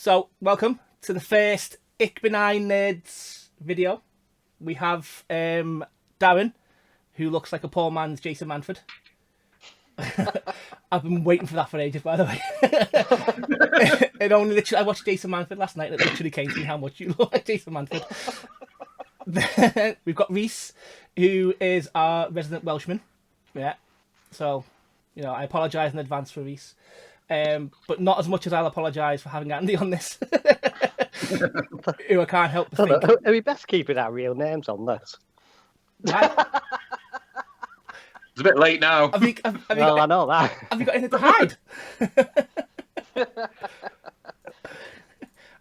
So, welcome to the first IbeNERDS video. We have Darren, who looks like a poor man's Jason Manford. I've been waiting for that for ages, by the way. I watched Jason Manford last night, and it literally came to me how much you look like Jason Manford. We've got Reese, who is our resident Welshman. Yeah. So, I apologise in advance for Reese. But not as much as I'll apologise for having Andy on this. Who I can't help but think. Are we best keeping our real names on this? Right? It's a bit late now. I know that. Have you got anything to hide?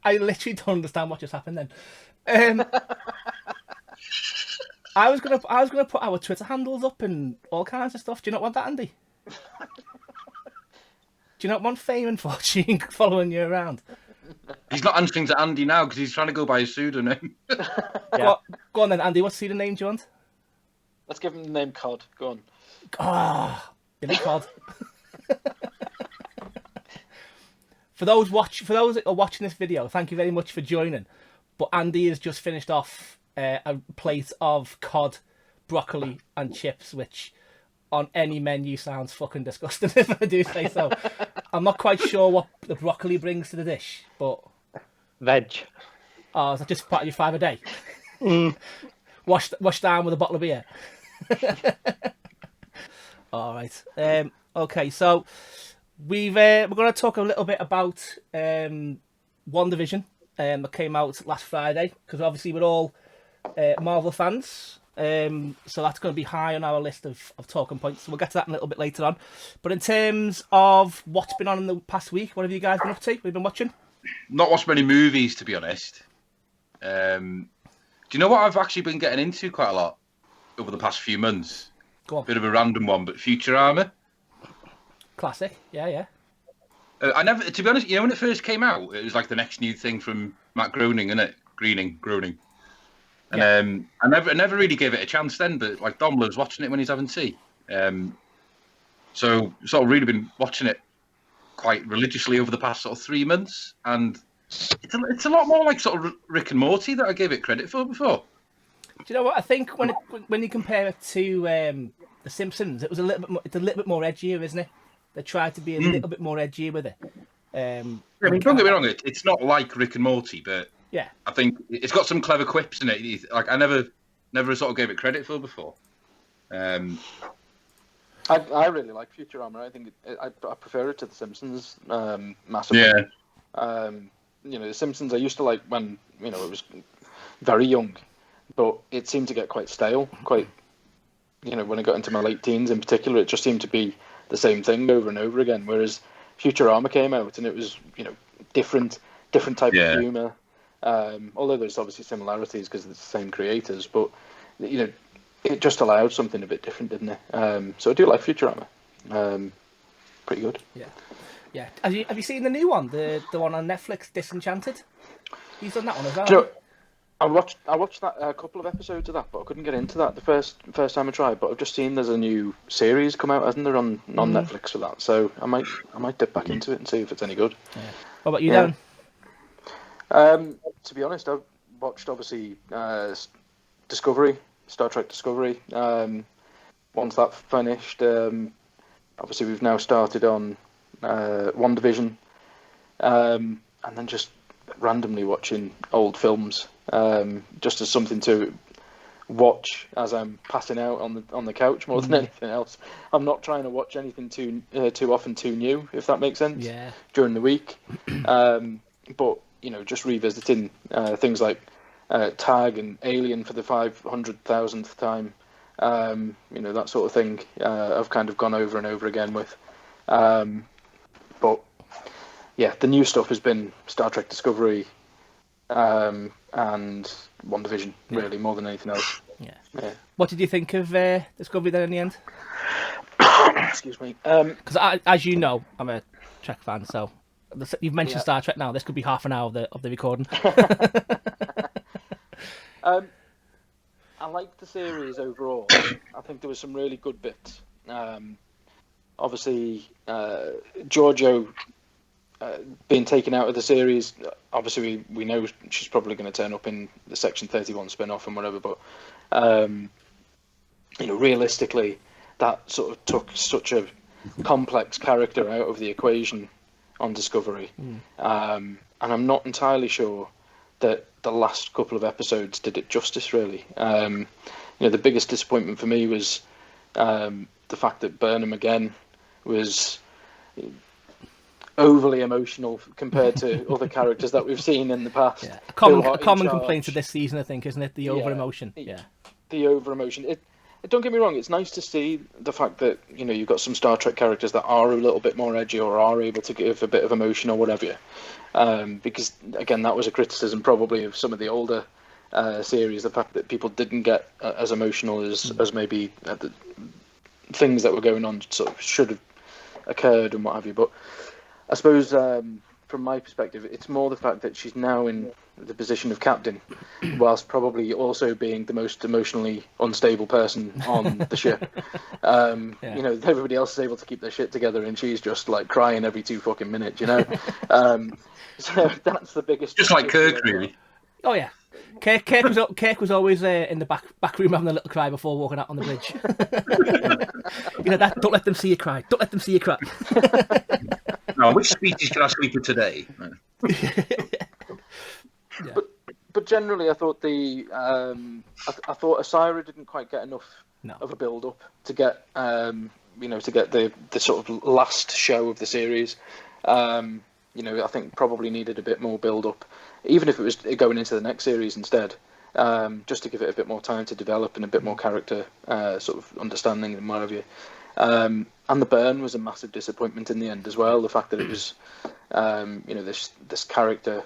I literally don't understand what just happened then. I was gonna put our Twitter handles up and all kinds of stuff. Do you not want that, Andy? Do you not want fame and fortune following you around? He's not answering to Andy now because he's trying to go by his pseudonym. Yeah. Go on then, Andy. What pseudonym do you want? Let's give him the name Cod. Go on. You like Cod. For those that are watching this video, thank you very much for joining. But Andy has just finished off a plate of cod, broccoli, and chips, which on any menu sounds fucking disgusting, if I do say so. I'm not quite sure what the broccoli brings to the dish, but... Veg. Oh, is that just part of your 5 a day? Washed down with a bottle of beer. All right. Okay, so we're going to talk a little bit about Wandavision that came out last Friday, because obviously we're all Marvel fans. So that's going to be high on our list of talking points. So we'll get to that a little bit later on. But in terms of what's been on in the past week, what have you guys been up to? We've been watching? Not watched many movies, to be honest. Do you know what I've actually been getting into quite a lot over the past few months? Go on. Bit of a random one, but Futurama. Classic, yeah. I never, to be honest, when it first came out, it was like the next new thing from Matt Groening, innit? Groening. And I never really gave it a chance then, but like Dom loves watching it when he's having tea. So sort of really been watching it quite religiously over the past sort of 3 months, and it's a lot more like sort of Rick and Morty that I gave it credit for before. Do you know what I think when you compare it to The Simpsons, it's a little bit more edgier, isn't it? They tried to be a little bit more edgier with it. Don't get me wrong, it's not like Rick and Morty, but yeah, I think it's got some clever quips in it. Like I never sort of gave it credit for before. I really like Futurama. I think I prefer it to The Simpsons massively. Yeah. The Simpsons I used to like when it was very young, but it seemed to get quite stale. When I got into my late teens in particular, it just seemed to be the same thing over and over again. Whereas Futurama came out and it was different type of humour. Although there's obviously similarities because it's the same creators, but it just allowed something a bit different, didn't it? So I do like Futurama. Pretty good. Yeah. Have you seen the new one, the one on Netflix, Disenchanted? He's done that one as well. I watched that a couple of episodes of that, but I couldn't get into that the first time I tried. But I've just seen there's a new series come out, hasn't there, on Netflix for that? So I might dip back into it and see if it's any good. Yeah. What about you, Darren? To be honest, I've watched obviously Star Trek Discovery. Once that finished, obviously we've now started on Wandavision, and then just randomly watching old films, just as something to watch as I'm passing out on the couch more than anything else. I'm not trying to watch anything too often too new, if that makes sense. Yeah. During the week, but just revisiting things like Tag and Alien for the 500,000th time. That sort of thing. I've kind of gone over and over again with. But yeah, the new stuff has been Star Trek Discovery and WandaVision, really, more than anything else. Yeah. What did you think of Discovery then in the end? Excuse me. Because as you know, I'm a Trek fan, so you've mentioned Star Trek now. This could be half an hour of the recording. I liked the series overall. I think there was some really good bits. Obviously, Giorgio being taken out of the series. Obviously, we know she's probably going to turn up in the Section 31 spin-off and whatever, but realistically, that sort of took such a complex character out of the equation on Discovery. And I'm not entirely sure that the last couple of episodes did it justice, really. The biggest disappointment for me was the fact that Burnham again was overly emotional compared to other characters that we've seen in the past. Yeah. A common complaint of this season, I think, isn't it? The over emotion. Yeah. The over emotion. Don't get me wrong, it's nice to see the fact that, you've got some Star Trek characters that are a little bit more edgy or are able to give a bit of emotion or whatever. Because, again, that was a criticism probably of some of the older series, the fact that people didn't get as emotional as maybe the things that were going on sort of should have occurred and what have you. But I suppose from my perspective, it's more the fact that she's now in the position of captain, whilst probably also being the most emotionally unstable person on the ship. Everybody else is able to keep their shit together, and she's just like crying every 2 fucking minutes. So that's the biggest. Just like Kirk, really. Oh yeah, Kirk was always in the back room having a little cry before walking out on the bridge. That. Don't let them see you cry. Don't let them see you cry. No, which species can I sleep with today? Yeah. But generally, I thought I thought Asira didn't quite get enough of a build up to get to get the sort of last show of the series. I think probably needed a bit more build up, even if it was going into the next series instead, just to give it a bit more time to develop and a bit more character sort of understanding and what have you. And the burn was a massive disappointment in the end as well. The fact that it was, this character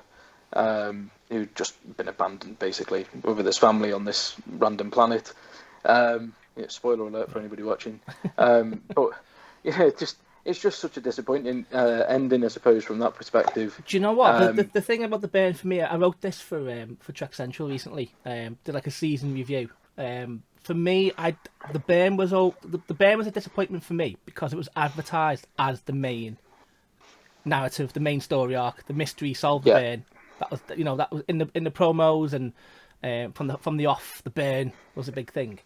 who'd just been abandoned basically with his family on this random planet. Spoiler alert for anybody watching. But yeah, it's just such a disappointing ending, I suppose, from that perspective. Do you know what? The thing about the burn for me, I wrote this for Trek Central recently. Did like a season review. For me, the burn was a disappointment for me because it was advertised as the main narrative, the main story arc, the mystery solved the burn. That was in the promos and from the off, the burn was a big thing.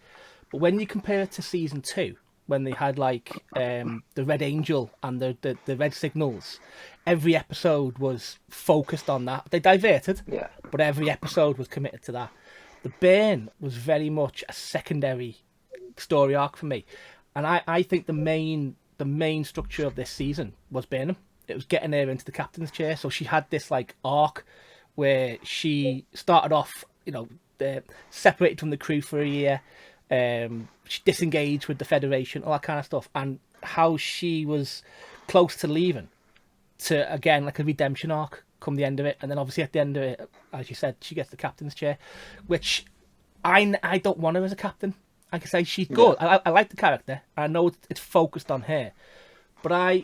But when you compare it to season 2, when they had like the Red Angel and the Red Signals, every episode was focused on that. They diverted, but every episode was committed to that. The burn was very much a secondary story arc for me, and I think the main structure of this season was Burnham. It was getting her into the captain's chair, so she had this like arc where she started off, separated from the crew for a year. She disengaged with the Federation, all that kind of stuff, and how she was close to leaving to, again, like a redemption arc come the end of it. And then obviously at the end of it, as you said, she gets the captain's chair, which I don't want her as a captain. Like I say, she's good. I like the character. I know it's focused on her, but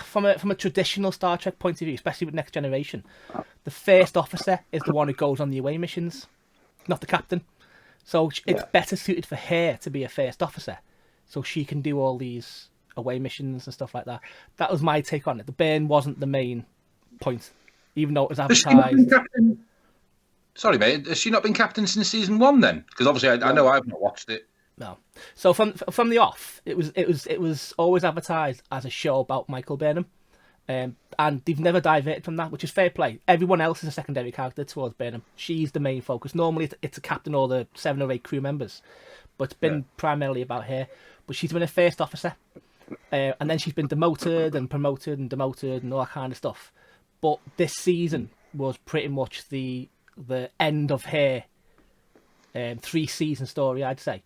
from a traditional Star Trek point of view, especially with Next Generation, the first officer is the one who goes on the away missions, not the captain. So it's better suited for her to be a first officer, so she can do all these away missions and stuff like that. That was my take on it. The burn wasn't the main point, even though it was advertised. Sorry, mate. Has she not been captain since season 1 then? Because obviously I know I've not watched it. No. So from the off, it was always advertised as a show about Michael Burnham, and they've never diverted from that, which is fair play. Everyone else is a secondary character towards Burnham. She's the main focus. Normally, it's a captain or the 7 or 8 crew members, but it's been primarily about her. But she's been a first officer, and then she's been demoted and promoted and demoted and all that kind of stuff. But this season was pretty much the end of her 3-season story, I'd say.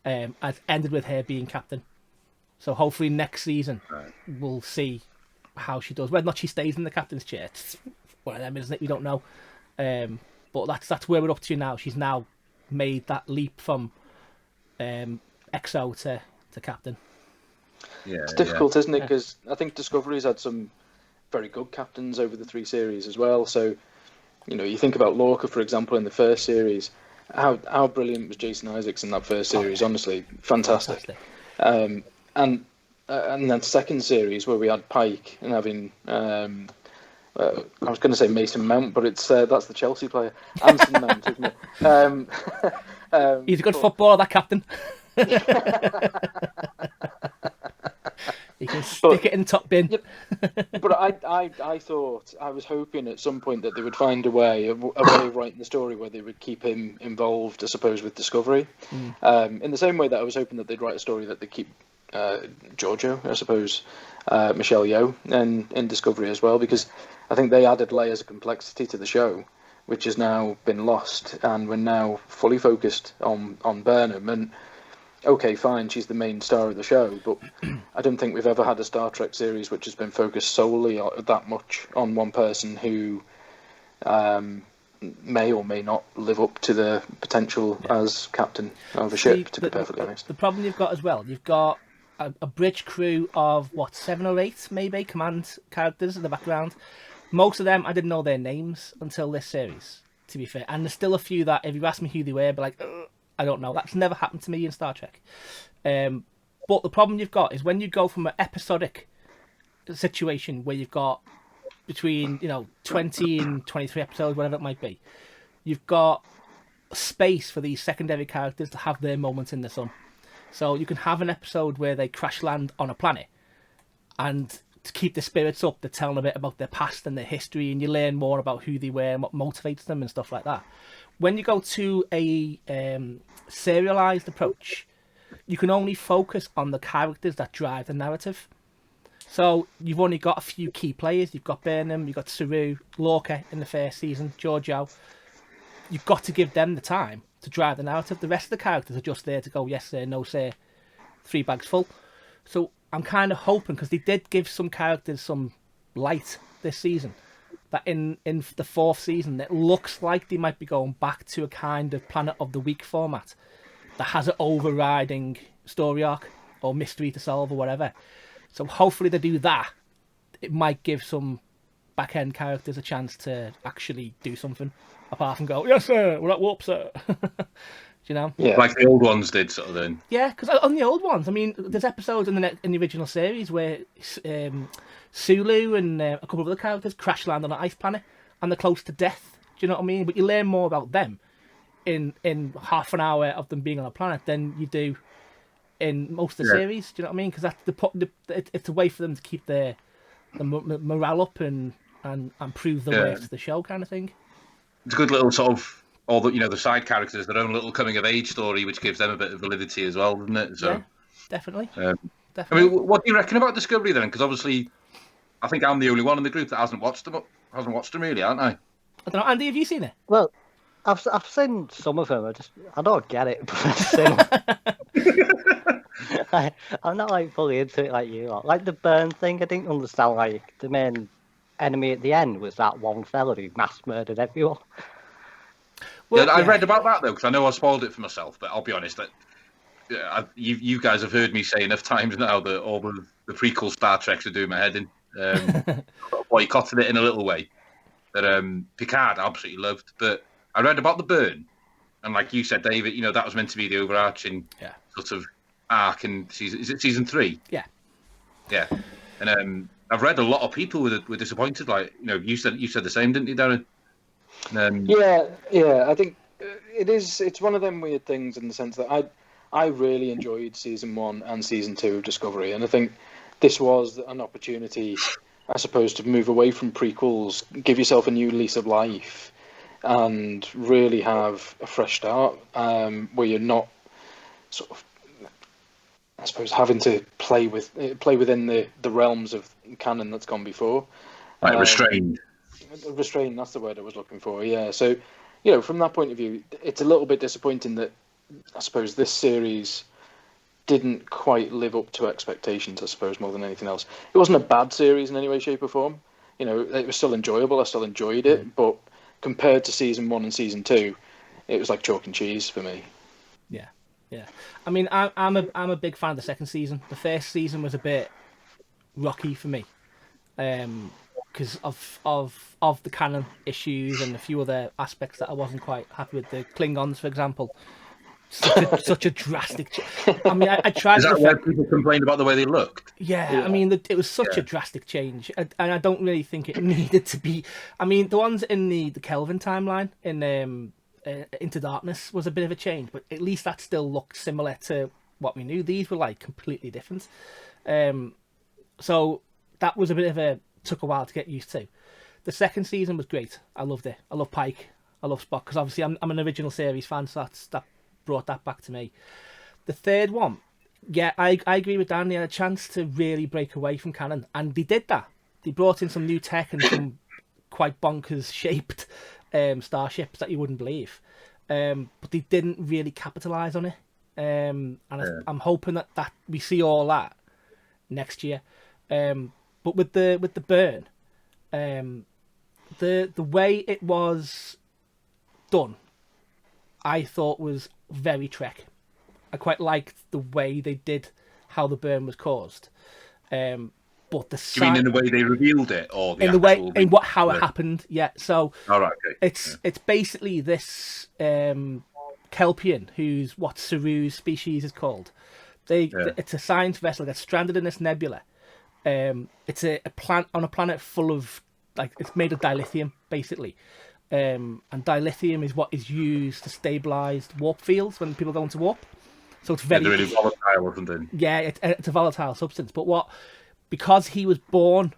It ended with her being captain. So hopefully next season we'll see how she does. Whether or not she stays in the captain's chair, it's one of them, isn't it? We don't know. But that's where we're up to now. She's now made that leap from XO to captain. Yeah, it's difficult, isn't it? Because I think Discovery's had some very good captains over the 3 series as well. So, you think about Lorca, for example, in the first series. How brilliant was Jason Isaacs in that first series? Honestly, fantastic. And and then second series where we had Pike and having I was going to say Mason Mount, but it's that's the Chelsea player, Anson Mount, isn't it? He's a good footballer, that captain. He can stick it in the top bin. Yep. But I thought, I was hoping at some point that they would find a way of writing the story where they would keep him involved, I suppose, with Discovery. In the same way that I was hoping that they'd write a story that they keep Giorgio, I suppose, Michelle Yeoh, in Discovery as well, because I think they added layers of complexity to the show, which has now been lost, and we're now fully focused on Burnham. And okay, fine, she's the main star of the show, but I don't think we've ever had a Star Trek series which has been focused solely that much on one person who may or may not live up to the potential as captain of a ship, to be perfectly honest. The problem you've got as well, you've got a bridge crew of, 7 or 8, maybe, command characters in the background. Most of them, I didn't know their names until this series, to be fair. And there's still a few that, if you ask me who they were, I'd be like, I don't know. That's never happened to me in Star Trek. But the problem you've got is when you go from an episodic situation where you've got between 20 and 23 episodes, whatever it might be, you've got space for these secondary characters to have their moments in the sun. So you can have an episode where they crash land on a planet, and to keep the spirits up, they're telling a bit about their past and their history, and you learn more about who they were and what motivates them and stuff like that. When you go to a serialized approach, you can only focus on the characters that drive the narrative. So you've only got a few key players. You've got Burnham, you've got Saru, Lorca in the first season, Giorgio. You've got to give them the time to drive the narrative. The rest of the characters are just there to go, yes sir, no sir, 3 bags full. So I'm kind of hoping, because they did give some characters some light this season, that in the 4th season, it looks like they might be going back to a kind of Planet of the Week format that has an overriding story arc or mystery to solve or whatever. So hopefully they do that. It might give some back-end characters a chance to actually do something, apart from go, yes sir, we're at warp sir. Do you know? Yeah. Like the old ones did, sort of thing. Yeah, because on the old ones, I mean, there's episodes in the original series where Sulu and a couple of other characters crash land on an ice planet and they're close to death. Do you know what I mean? But you learn more about them in half an hour of them being on a planet than you do in most of the series. Do you know what I mean? Because that's it's a way for them to keep the morale up and prove the worth of the show, kind of thing. It's a good little sort of, all the side characters, their own little coming of age story, which gives them a bit of validity as well, doesn't it? So, yeah, definitely. I mean, what do you reckon about Discovery then? Because obviously, I think I'm the only one in the group that hasn't watched them really, aren't I? I don't know, Andy, have you seen it? Well, I've seen some of them. I don't get it, but I've seen them. I'm not like fully into it like you are. Like the burn thing, I didn't understand. Like the main enemy at the end was that one fella who mass murdered everyone. Well, I read about that though, because I know I spoiled it for myself. But I'll be honest, that you guys have heard me say enough times now that all the prequel Star Treks are doing my head in. Boycotted it in a little way. That Picard I absolutely loved, but I read about the burn, and like you said, David, that was meant to be the overarching sort of arc in season. Is it season 3? Yeah. Yeah, and I've read a lot of people were disappointed. Like you said the same, didn't you, Darren? Yeah. I think it's one of them weird things in the sense that I really enjoyed season 1 and season 2 of Discovery, and I think this was an opportunity, I suppose, to move away from prequels, give yourself a new lease of life, and really have a fresh start, where you're not sort of, I suppose, having to play within the realms of canon that's gone before. Like restrained. Restrained, that's the word I was looking for. Yeah. So, from that point of view, it's a little bit disappointing that I suppose this series didn't quite live up to expectations, I suppose, more than anything else. It wasn't a bad series in any way, shape or form. It was still enjoyable. I still enjoyed it, but compared to season 1 and season 2, it was like chalk and cheese for me. Yeah. I mean, I'm a big fan of the second season. The first season was a bit rocky for me, because of the canon issues and a few other aspects that I wasn't quite happy with. The Klingons, for example, such a drastic. I mean, I tried. Is that why people complained about the way they looked? Yeah, I mean, it was such a drastic change, and I don't really think it needed to be. I mean, the ones in the Kelvin timeline in Into Darkness was a bit of a change, but at least that still looked similar to what we knew. These were like completely different. So that was a bit of a took a while to get used to. The second season was great. I loved it. I love Pike. I love Spock because obviously I'm an original series fan, so that brought that back to me. The third one, yeah, I agree with Dan. They had a chance to really break away from canon, and they did that. They brought in some new tech and some quite bonkers shaped starships that you wouldn't believe, but they didn't really capitalise on it. I'm hoping that we see all that next year. But with the burn, the way it was done, I thought was very Trek. I quite liked the way they did how the burn was caused. But the You mean in the way they revealed it, or the in the way in how it happened? Yeah. So okay. It's basically this Kelpian, who's what Saru's species is called. It's a science vessel that gets stranded in this nebula. It's a plant on a planet full of it's made of dilithium basically. And dilithium is what is used to stabilize warp fields when people go into warp. So it's very really volatile, isn't it? Yeah, it's a volatile substance. But because he was born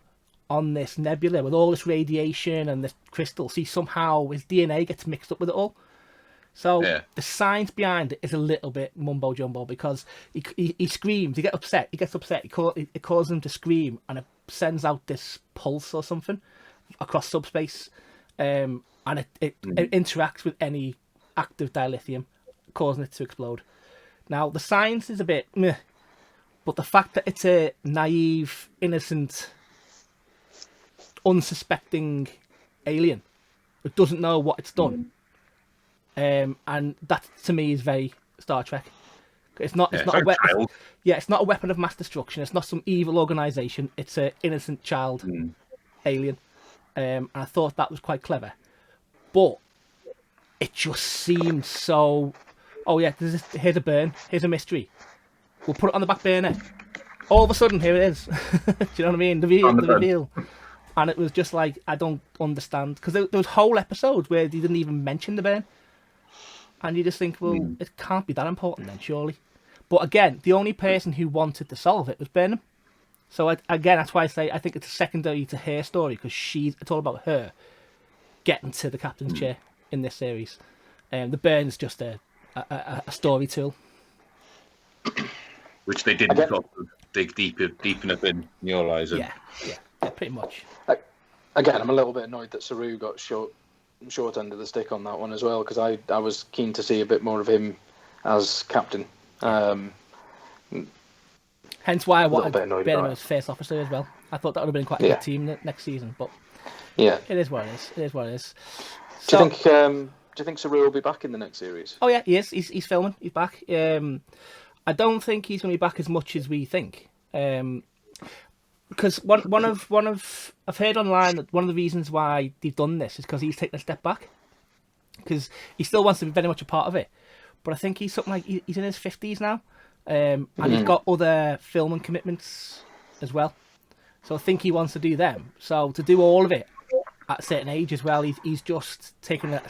on this nebula with all this radiation and this crystal, see, somehow his DNA gets mixed up with it all. So the science behind it is a little bit mumbo jumbo because he screams, he gets upset. It causes him to scream, and it sends out this pulse or something across subspace. And it interacts with any active dilithium, causing it to explode. Now, the science is a bit meh, but the fact that it's a naive, innocent, unsuspecting alien who doesn't know what it's done, and that to me is very Star Trek. It's not a weapon. Yeah, it's not a weapon of mass destruction. It's not some evil organization. It's an innocent child alien, and I thought that was quite clever. But it just seemed so. Oh yeah, here's a burn. Here's a mystery. We'll put it on the back burner. All of a sudden, here it is. Do you know what I mean? The reveal. And it was just like, I don't understand. Because there was whole episodes where they didn't even mention the burn. And you just think, well, it can't be that important then, surely. But again, the only person who wanted to solve it was Burnham. So again, that's why I say I think it's secondary to her story, because it's all about her getting to the captain's chair in this series. The burn's just a story tool, which they didn't sort of dig deep enough in your eyes. Yeah, pretty much. Again, I'm a little bit annoyed that Saru got short end of the stick on that one as well, because I was keen to see a bit more of him as captain. Hence why I wanted Burnham as first officer as well. I thought that would have been quite a good team next season, but it is what it is. So, do you think Saru will be back in the next series? Oh yeah, he is. He's filming. He's back. I don't think he's going to be back as much as we think. Because I've heard online that one of the reasons why they've done this is because he's taken a step back. Because he still wants to be very much a part of it, but I think he's something like he's in his 50s now, and he's got other filming commitments as well. So I think he wants to do them. So to do all of it at a certain age as well, he's just taking a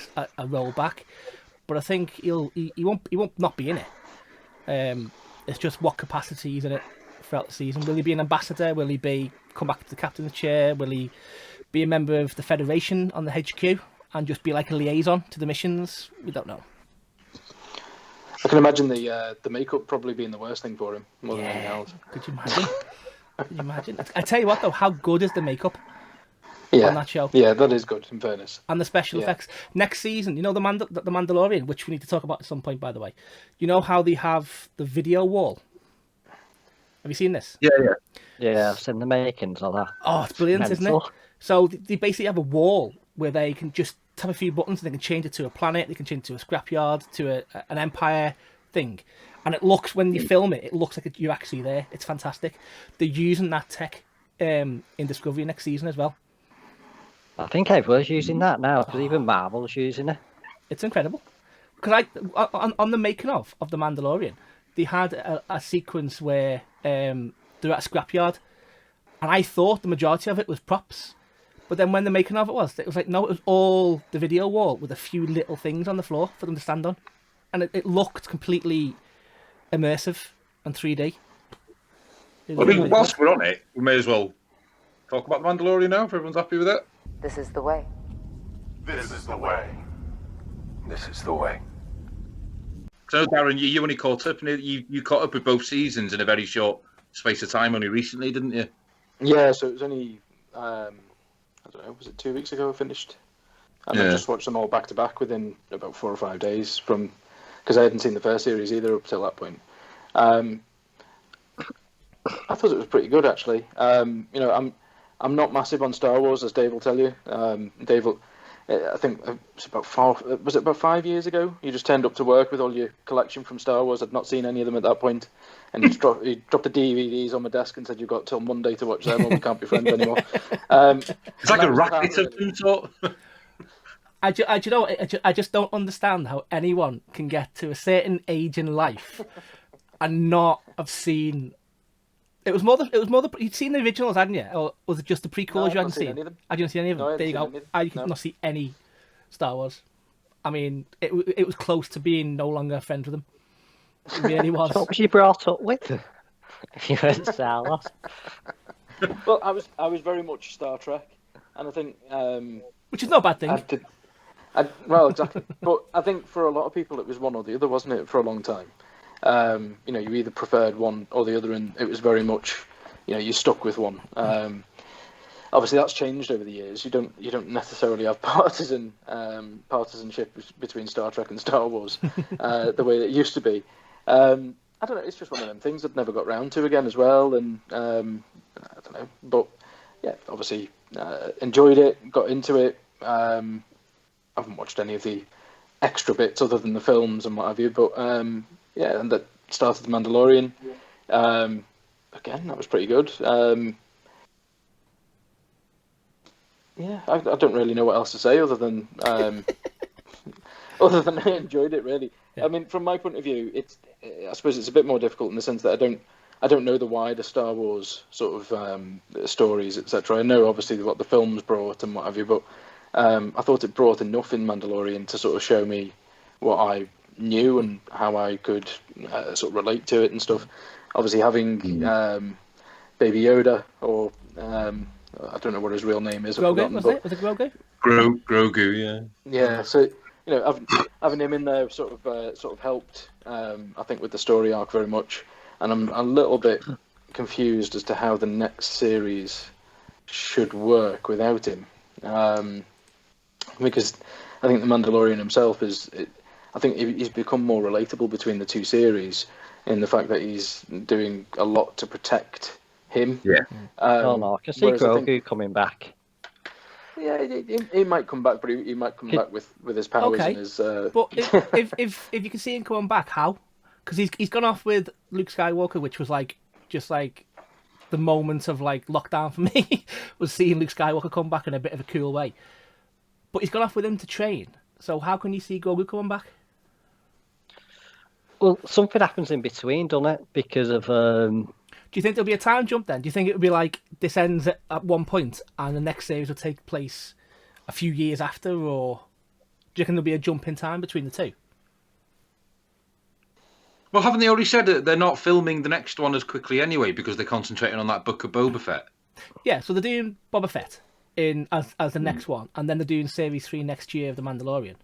roll back. But I think he won't not be in it. It's just what capacity he's in it throughout the season. Will he be an ambassador? Will he come back to the captain's chair? Will he be a member of the Federation on the HQ and just be like a liaison to the missions? We don't know. I can imagine the makeup probably being the worst thing for him more than anything else. Could you imagine? I tell you what though, how good is the makeup on that show? Yeah, that is good, in fairness. And the special effects. Next season, you know the Mandalorian, which we need to talk about at some point, by the way. You know how they have the video wall? Have you seen this? Yeah, I've seen the makings of that. Oh, it's brilliant, isn't it? So they basically have a wall where they can just tap a few buttons and they can change it to a planet, they can change it to a scrapyard, to an empire thing. And it looks, when you film it, it looks like you're actually there. It's fantastic. They're using that tech in Discovery next season as well. I think everyone's using that now, because even Marvel's using it. It's incredible. because on the making of the Mandalorian, they had a sequence where they're at a scrapyard, and I thought the majority of it was props, but then when the making of it was like, no, it was all the video wall with a few little things on the floor for them to stand on, and it looked completely immersive and 3D. Well, whilst we're on it, we may as well talk about the Mandalorian now, if everyone's happy with it. This is the way. This is the way. This is the way. So, Darren, you only caught up, and you caught up with both seasons in a very short space of time, only recently, didn't you? Yeah, so it was only, I don't know, was it 2 weeks ago I finished? And I just watched them all back to back within about 4 or 5 days because I hadn't seen the first series either up till that point. I thought it was pretty good, actually. You know, I'm not massive on Star Wars, as Dave will tell you. Dave will, I think it's about 5 years ago? You just turned up to work with all your collection from Star Wars. I'd not seen any of them at that point, and he dropped the DVDs on my desk and said, "You've got till Monday to watch them, or we can't be friends anymore." It's like a racket of some sort. I just don't understand how anyone can get to a certain age in life and not have seen. It was more the you'd seen the originals, hadn't you? Or was it just the prequels you hadn't seen? I didn't see any of them. No, there you go. I could not see any Star Wars. I mean, it was close to being no longer friends with them. It really was. What was you brought up with? If you heard Star Wars. Well, I was very much Star Trek, and I think which is not a bad thing. Well, exactly. But I think for a lot of people it was one or the other, wasn't it? For a long time. You know, you either preferred one or the other, and it was very much, you know, you stuck with one. Obviously, that's changed over the years. You don't necessarily have partisanship between Star Trek and Star Wars the way it used to be. I don't know. It's just one of them things I've never got round to again as well, and I don't know. But yeah, obviously enjoyed it, got into it. I haven't watched any of the extra bits other than the films and what have you, but. Yeah, and that started The Mandalorian. Again, that was pretty good. Yeah, I don't really know what else to say other than I enjoyed it really. Yeah. I mean, from my point of view, I suppose it's a bit more difficult in the sense that I don't know the wider Star Wars sort of stories, etc. I know obviously what the films brought and what have you, but I thought it brought enough in Mandalorian to sort of show me what I knew and how I could sort of relate to it and stuff. Obviously, having Baby Yoda, or I don't know what his real name is. Grogu, was it? Was it Grogu? Grogu, yeah. Yeah, so you know, having him in there sort of helped. I think with the story arc very much, and I'm a little bit confused as to how the next series should work without him, because I think the Mandalorian himself I think he's become more relatable between the two series in the fact that he's doing a lot to protect him. Yeah. No, I can see Grogu coming back. Yeah, he might come back, but he might come back with his powers and his. But if you can see him coming back, how? Because he's gone off with Luke Skywalker, which was just like the moment of like lockdown for me was seeing Luke Skywalker come back in a bit of a cool way. But he's gone off with him to train. So how can you see Grogu coming back? Well, something happens in between, doesn't it? Because of. Do you think there'll be a time jump then? Do you think it would be like this ends at one point and the next series will take place a few years after, or do you reckon there'll be a jump in time between the two? Well, haven't they already said that they're not filming the next one as quickly anyway because they're concentrating on that book of Boba Fett? Yeah, so they're doing Boba Fett as the next one, and then they're doing Series 3 next year of The Mandalorian.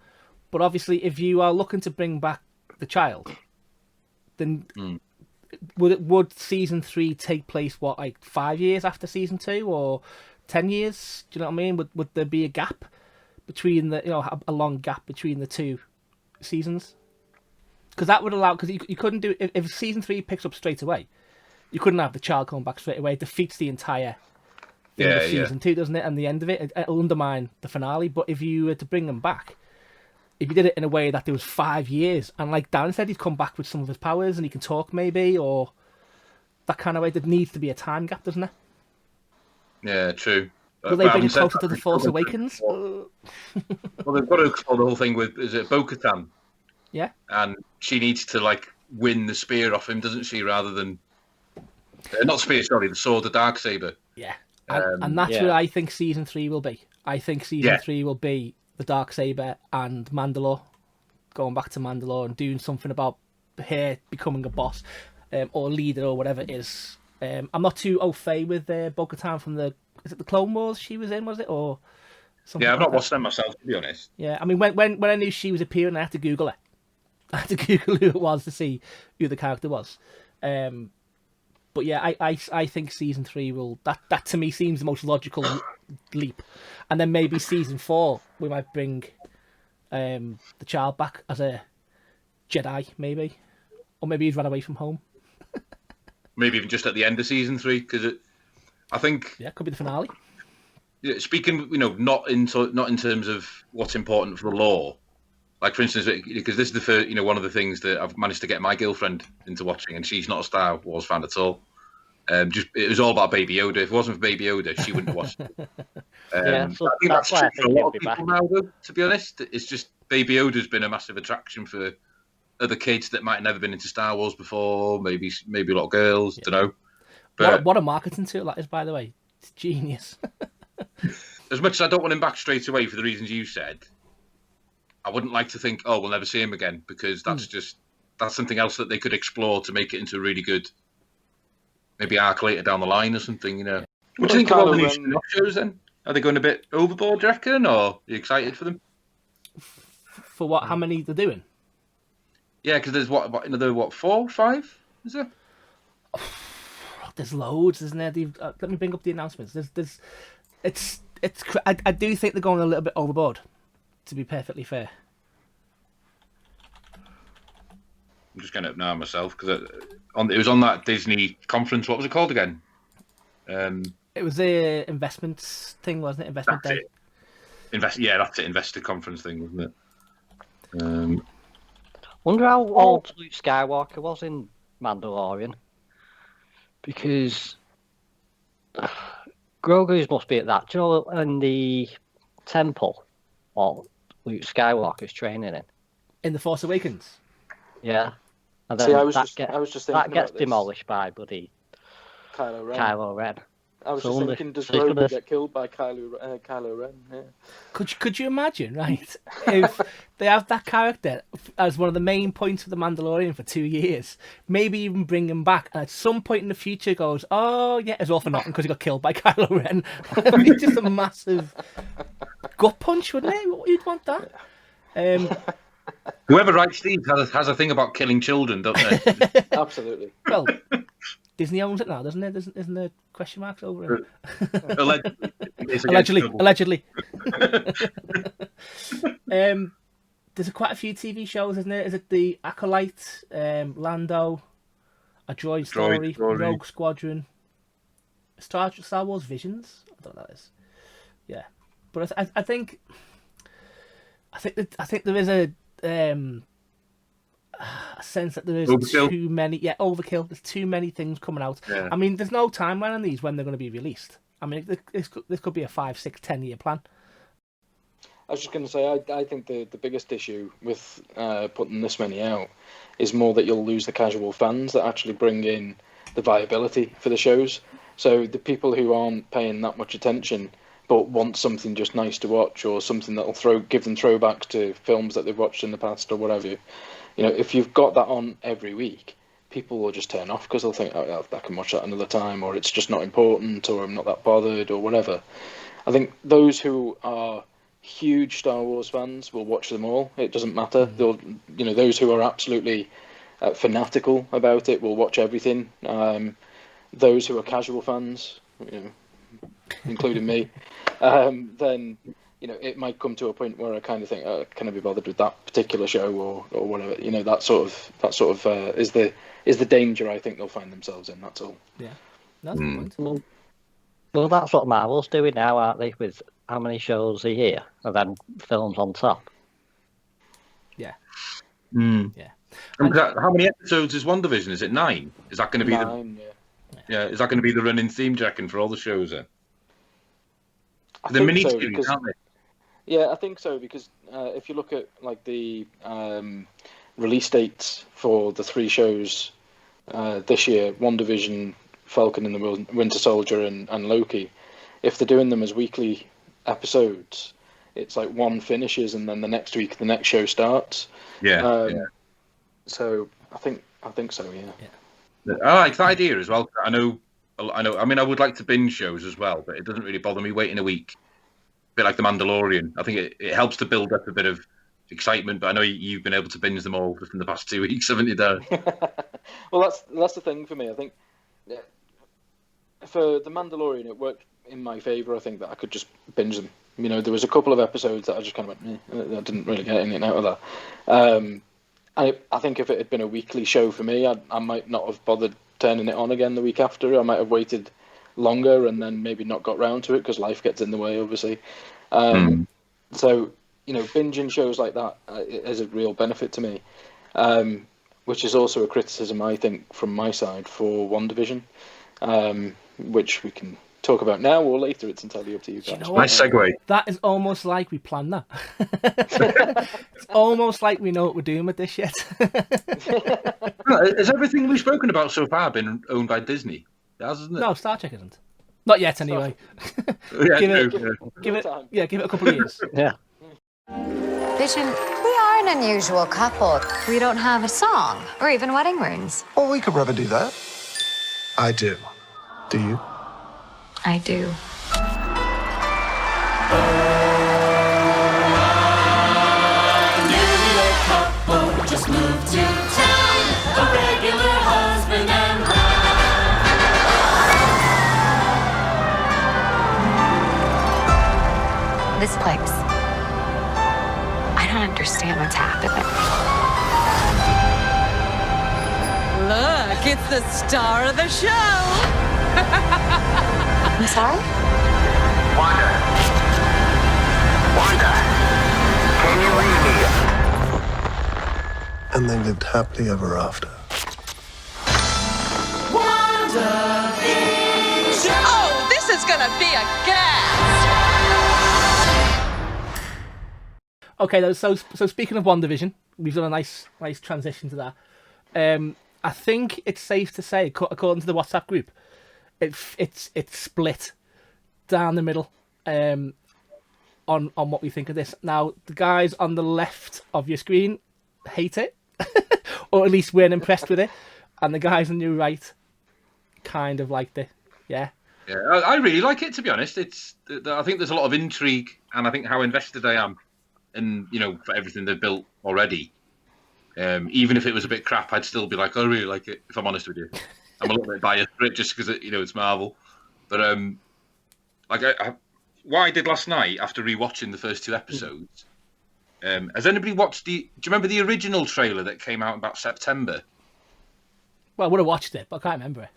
But obviously, if you are looking to bring back the child, then would season 3 take place like 5 years after season 2 or 10 years? Do you know what I mean? Would there be a gap between a long gap between the two seasons? Because that would allow, because you couldn't do if season 3 picks up straight away, you couldn't have the child come back straight away. It defeats the entire thing of season 2, doesn't it? And the end of it, it'll undermine the finale. But if you were to bring them back, if you did it in a way that there was 5 years, and like Dan said, he'd come back with some of his powers and he can talk maybe, or that kind of way, there needs to be a time gap, doesn't there? Yeah, true. Will they bring it closer to The Force Awakens? Well, they've got to explore the whole thing with, is it Bo-Katan? Yeah. And she needs to like win the spear off him, doesn't she? Rather than not spear, sorry, the sword, the Darksaber. Yeah. And that's yeah. what I think season 3 will be. I think season Yeah. 3 will be the Darksaber and Mandalore, going back to Mandalore and doing something about her becoming a boss or leader or whatever it is. I'm not too au fait with Bo-Katan from is it the Clone Wars she was in, was it? Or something Yeah, I've like not that? watched them myself, to be honest. Yeah, I mean, when I knew she was appearing, I had to Google her. I had to Google who it was to see who the character was. But yeah, I think season 3 will that to me seems the most logical leap, and then maybe season 4 we might bring the child back as a Jedi, maybe, or maybe he's run away from home. Maybe even just at the end of season 3, because I think Yeah, could be the finale. speaking, not in terms of what's important for the lore. Like, for instance, because this is the first, one of the things that I've managed to get my girlfriend into watching, and she's not a Star Wars fan at all. It was all about Baby Yoda. If it wasn't for Baby Yoda, she wouldn't have watched it. Yeah, so I think that's why I true for think a he'll lot of be people back. now, though, to be honest. It's just Baby Yoda's been a massive attraction for other kids that might have never been into Star Wars before, maybe a lot of girls, don't know. But What a marketing tool that is, by the way. It's genius. as much as I don't want him back straight away for the reasons you said, I wouldn't like to think, oh, we'll never see him again, because that's something else that they could explore to make it into a really good, maybe arc later down the line or something, What do you think of all the new spin-off shows then? Are they going a bit overboard, do you reckon, or are you excited for them? For what? How many they're doing? Yeah, because there's another 4, 5? Is there? There's loads, isn't there? Let me bring up the announcements. I do think they're going a little bit overboard, to be perfectly fair. I'm just getting it up now myself because it was on that Disney conference. What was it called again? It was the investments thing, wasn't it? Investment That's day. Yeah, that's it. Investor conference thing, wasn't it? Wonder how old Luke Skywalker was in Mandalorian. Because Grogu's must be at that. Do you know, in the temple, or Luke Skywalker's training In The Force Awakens. Yeah. And then See, I was that just thinking that gets about this. demolished by bloody Kylo Ren. I was just thinking, does Grogu get killed by Kylo Ren? Yeah. Could you imagine, right? If they have that character as one of the main points of the Mandalorian for 2 years, maybe even bring him back, and at some point in the future goes, oh yeah, it's all for nothing because he got killed by Kylo Ren. It'd be just a massive gut punch, wouldn't it? You'd want that. Whoever writes these has a thing about killing children, don't they? Absolutely. Well, Disney owns it now, doesn't it? Isn't there question marks over it? Allegedly. There's quite a few TV shows, isn't there? Is it The Acolyte, Lando, A Droid Story, Rogue Squadron, Star Wars Visions? I don't know what that is. Yeah, but I think there is a sense that there is too many. Yeah, overkill. There's too many things coming out. Yeah. I mean, there's no timeline on these when they're going to be released. I mean, this could be a 5, 6, 10-year plan. I was just going to say, I think the biggest issue with putting this many out is more that you'll lose the casual fans that actually bring in the viability for the shows. So the people who aren't paying that much attention but want something just nice to watch, or something that'll give them throwbacks to films that they've watched in the past or whatever. If you've got that on every week, people will just turn off because they'll think, oh, I can watch that another time, or it's just not important, or I'm not that bothered, or whatever. I think those who are huge Star Wars fans will watch them all. It doesn't matter. They'll, those who are absolutely fanatical about it will watch everything. Those who are casual fans, including me, then it might come to a point where I kind of think, can I be bothered with that particular show or whatever? That sort of is the danger I think they'll find themselves in. That's all. Yeah, that's a good point. Well, that's what Marvel's doing now, aren't they? With how many shows a year and then films on top. Yeah. Yeah. How many episodes is Wandavision? Is it 9? Is that going to be 9? Yeah. Is that going to be the running theme, do you reckon, for all the shows then? I The think mini so, series, aren't they? Yeah, I think so, because if you look at like the release dates for the 3 shows this year: WandaVision, Falcon and the Winter Soldier, and Loki. If they're doing them as weekly episodes, it's like one finishes and then the next week the next show starts. Yeah. So I think so. Yeah. I like that idea as well. I know. I mean, I would like to binge shows as well, but it doesn't really bother me waiting a week. A bit like The Mandalorian. I think it helps to build up a bit of excitement. But I know you've been able to binge them all just in the past 2 weeks, haven't you, Darren? Well, that's the thing for me. I think for The Mandalorian, it worked in my favour. I think that I could just binge them. You know, there was a couple of episodes that I just kind of went, I didn't really get anything out of that. I think if it had been a weekly show for me, I might not have bothered turning it on again the week after. I might have waited longer and then maybe not got round to it because life gets in the way, obviously. So, you know, binging shows like that is a real benefit to me, which is also a criticism, I think, from my side for WandaVision, which we can talk about now or later. It's entirely up to you guys. You know what? Nice segue. That is almost like we planned that. It's almost like we know what we're doing with this shit. Has everything we've spoken about so far been owned by Disney? It has, isn't it? No, Star Trek isn't. Not yet, anyway. Yeah, give it a couple of years. Yeah. Vision, we are an unusual couple. We don't have a song or even wedding rings. Well, we could rather do that. I do. Do you? I do. Just moved to town, a regular husband and wife. This place. I don't understand what's happening. Look, it's the star of the show. I'm sorry? Wanda, can you read me? And they lived happily ever after. Wandavision. Oh, this is gonna be a gas. Okay, so speaking of WandaVision, we've done a nice transition to that. I think it's safe to say, according to the WhatsApp group, it's split down the middle on what we think of this. Now, the guys on the left of your screen hate it, or at least weren't impressed with it, and the guys on your right kind of liked it. Yeah. Yeah, I really like it, to be honest. I think there's a lot of intrigue, and I think how invested I am in, you know, for everything they've built already. Even if it was a bit crap, I'd still be like, I really like it, if I'm honest with you. I'm a little bit biased for it just because, you know, it's Marvel. But what I did last night after rewatching the first 2 episodes, has anybody watched do you remember the original trailer that came out about September? Well, I would have watched it, but I can't remember it.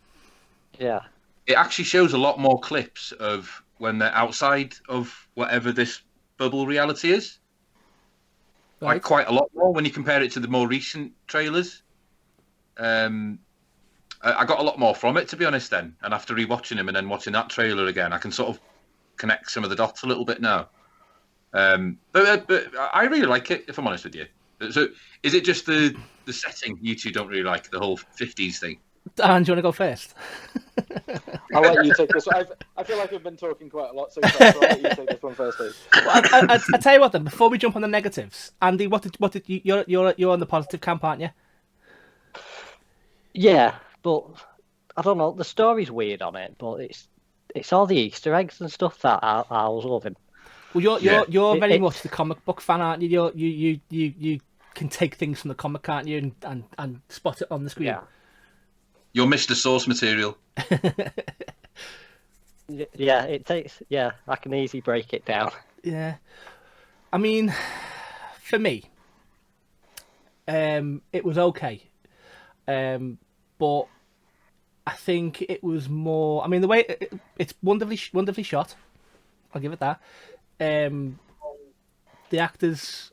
Yeah. It actually shows a lot more clips of when they're outside of whatever this bubble reality is. Right. Like quite a lot more when you compare it to the more recent trailers. I got a lot more from it, to be honest, then. And after rewatching him and then watching that trailer again, I can sort of connect some of the dots a little bit now. But I really like it, if I'm honest with you. So is it just the setting you two don't really like, the whole 50s thing? Dan, do you want to go first? I'll let you take this one. I feel like I've been talking quite a lot so far, so I'll let you take this one first, please. Well, I tell you what then, before we jump on the negatives, Andy, what did you're on the positive camp, aren't you? Yeah, but I don't know. The story's weird on it, but it's all the Easter eggs and stuff that I was loving. Well, you're very It- much the comic book fan, aren't you? You can take things from the comic, can't you, and spot it on the screen. Yeah. You're Mr. Source Material. Yeah, it takes. Yeah, I can easily break it down. Yeah. I mean, for me, it was okay. But I think it was more. I mean, the way it's wonderfully shot. I'll give it that. The actors,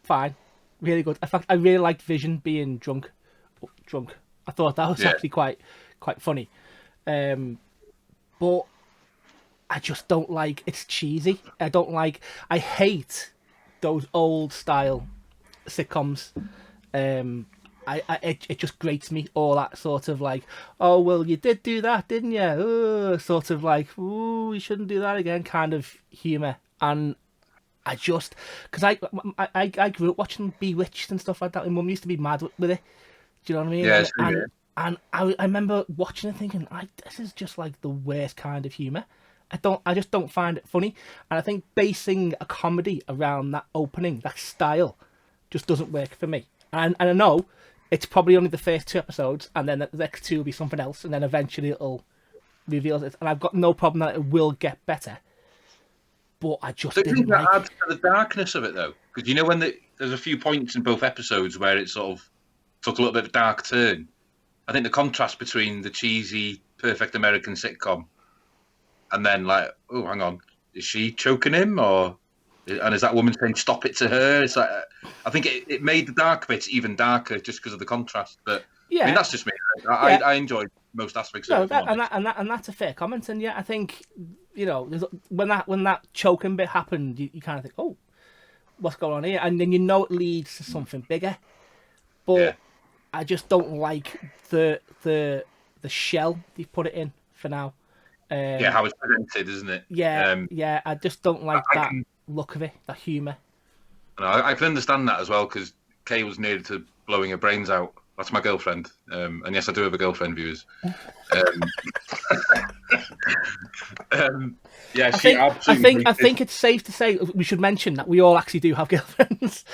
fine, really good. In fact, I really liked Vision being drunk. I thought that was actually quite funny. But I just don't like. It's cheesy. I hate those old style sitcoms. It just grates me, all that sort of like, oh well, you did do that, didn't you? Ooh, sort of like, ooh, you shouldn't do that again, kind of humour. And I just, because I grew up watching Bewitched and stuff like that. My mum used to be mad with it. Do you know what I mean? Yeah, and I remember watching it thinking, this is just like the worst kind of humour. I just don't find it funny. And I think basing a comedy around that opening, that style, just doesn't work for me. And I know it's probably only the first 2 episodes, and then the next 2 will be something else, and then eventually it'll reveal it. And I've got no problem that it will get better. But I just don't you didn't think that like. adds to the darkness of it, though? Because you know when there's a few points in both episodes where it sort of took a little bit of a dark turn. I think the contrast between the cheesy, perfect American sitcom and then like, oh, hang on, is she choking him, and is that woman saying "stop it" to her? It's like, I think it made the dark bits even darker just because of the contrast. But Yeah, I mean, that's just me. Yeah. I enjoyed most aspects no, of it. and that's a fair comment. And yeah, I think when that choking bit happened, you kind of think, oh, what's going on here? And then it leads to something bigger. But Yeah. I just don't like the shell they put it in for now. Yeah, how it's presented, isn't it? Yeah. I just don't like that look of it, that humour. I can understand that as well because Kay was near to blowing her brains out. That's my girlfriend, and yes, I do have a girlfriend, viewers. Yeah, I think it's safe to say we should mention that we all actually do have girlfriends.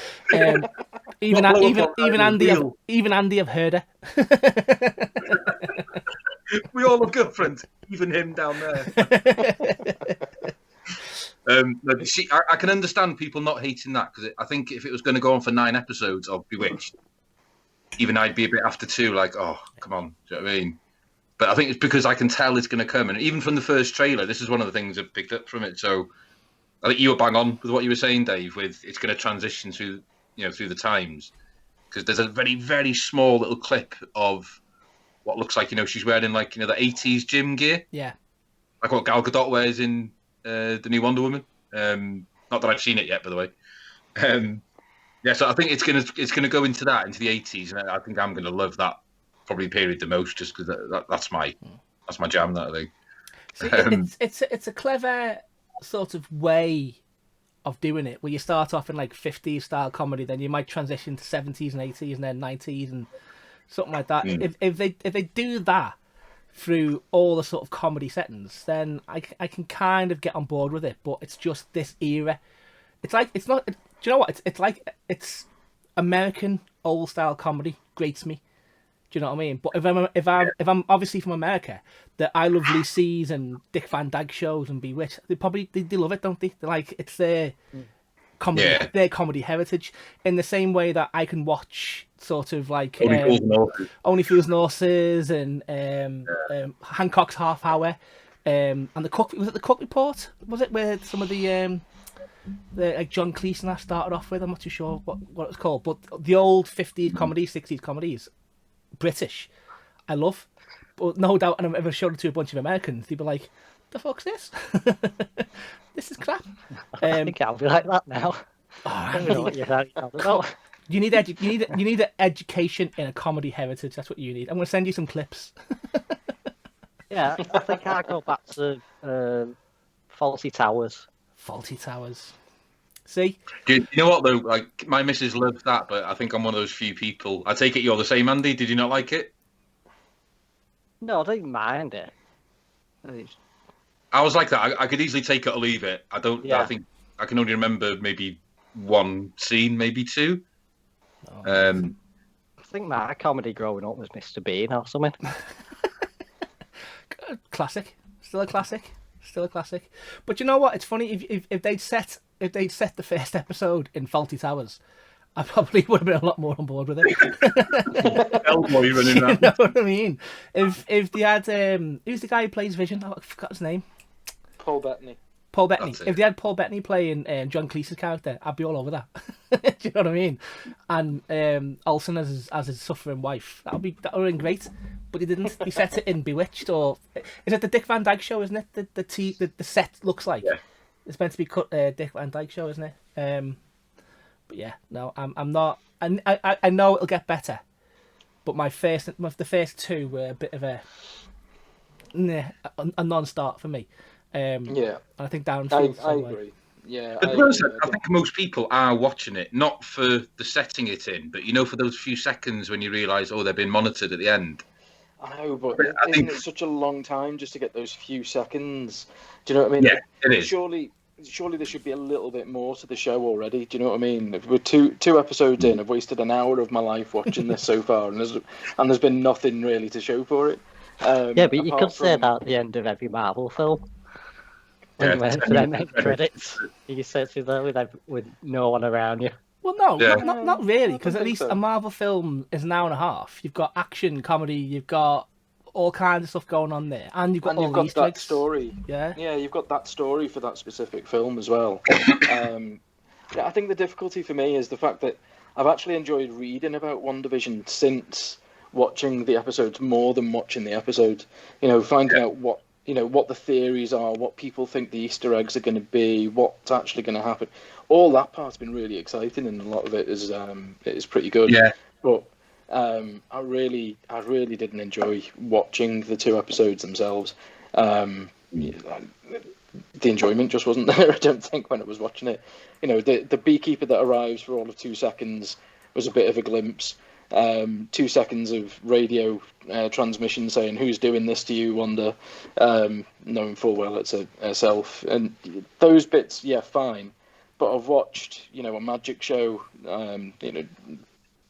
Even Andy, I've heard her. We all have girlfriends, even him down there. I can understand people not hating that because I think if it was going to go on for 9 episodes of Bewitched, even I'd be a bit after 2, like, oh, come on, do you know what I mean? But I think it's because I can tell it's going to come, and even from the first trailer, this is one of the things I've picked up from it. So I think you were bang on with what you were saying, Dave. With it's going to transition through the times, because there's a very, very small little clip of what looks like she's wearing like the 80s gym gear, like what Gal Gadot wears in the new Wonder Woman. Not that I've seen it yet, by the way. So I think it's gonna go into the 80s, and I think I'm gonna love that probably period the most, just because that's my jam. That I think. See, it's a clever sort of way of doing it, where you start off in like 50s style comedy, then you might transition to 70s and 80s and then 90s and something like that. If they do that through all the sort of comedy settings, then I can kind of get on board with it. But it's just this era. It's like it's not. Do you know what? It's American old style comedy grates me. Do you know what I mean? But if I'm obviously from America, the I Love Lucy's and Dick Van Dyke shows and Bewitched, they love it, don't they? They're like, it's their comedy, their comedy heritage. In the same way that I can watch sort of like Only Fools and Horses and Hancock's Half Hour, and the Cook, was it the Cook Report? Was it where some of the like John Cleese and that started off with? I'm not too sure what it's called, but the old 50s comedies, 60s comedies, British, I love. But no doubt, and if I showed it to a bunch of Americans, they'd be like, "The fuck's this? This is crap." I think I'll be like that now. I don't know what you're talking about. You need an education in a comedy heritage. That's what you need. I'm going to send you some clips. Yeah, I think I go back to Fawlty Towers. Fawlty Towers. See? Do you know what though? Like my missus loves that, but I think I'm one of those few people. I take it you're the same, Andy. Did you not like it? No, I didn't mind it. I was like that. I could easily take it or leave it. I don't. Yeah. I think I can only remember maybe one scene, maybe 2. I think my comedy growing up was Mr. Bean or something. Classic. Still a classic. But you know what? It's funny if they'd set the first episode in Fawlty Towers, I probably would have been a lot more on board with it. You know what I mean? If they had who's the guy who plays Vision? Oh, I forgot his name. Paul Bettany. If they had Paul Bettany playing John Cleese's character, I'd be all over that. Do you know what I mean? And Olsen as his suffering wife, that would have been great. But they didn't. They set it in Bewitched, or is it the Dick Van Dyke Show? Isn't it? The set looks like it's meant to be Dick Van Dyke Show, isn't it? But But yeah, no, I'm not. I know it'll get better, but the first two were a bit of a non-start for me. Yeah, and I think Darren I feels the same way. agree. Yeah, But I to be honest, agree. I think most people are watching it not for the setting it in, but for those few seconds when you realise, oh, they're being monitored at the end. I know, but I isn't think- it such a long time just to get those few seconds? Do you know what I mean? Yeah, it is. Surely there should be a little bit more to the show already. Do you know what I mean? If we're two episodes in, I've wasted an hour of my life watching this so far, and there's been nothing really to show for it. Yeah, but you apart could say from- that at the end of every Marvel film. When Yeah, you wait for them end credits, you sit there with no one around you. Well, no, Yeah. not really, I because don't at think least so. a Marvel film is an hour and a half. You've got action, comedy, you've got all kinds of stuff going on there, and you've got And all you've the got Easter that eggs. story. Yeah. Yeah, you've got that story for that specific film as well. Yeah, I think the difficulty for me is the fact that I've actually enjoyed reading about WandaVision since watching the episodes more than watching the episode. Finding out what the theories are, what people think the Easter eggs are going to be, what's actually going to happen. All that part's been really exciting, and a lot of it is pretty good. Yeah. But I really didn't enjoy watching the two episodes themselves. The enjoyment just wasn't there, I don't think, when I was watching it. The beekeeper that arrives for all of 2 seconds was a bit of a glimpse. 2 seconds of radio transmission saying, "Who's doing this to you, Wanda?" Knowing full well it's herself. And those bits, yeah, fine. But I've watched, a magic show,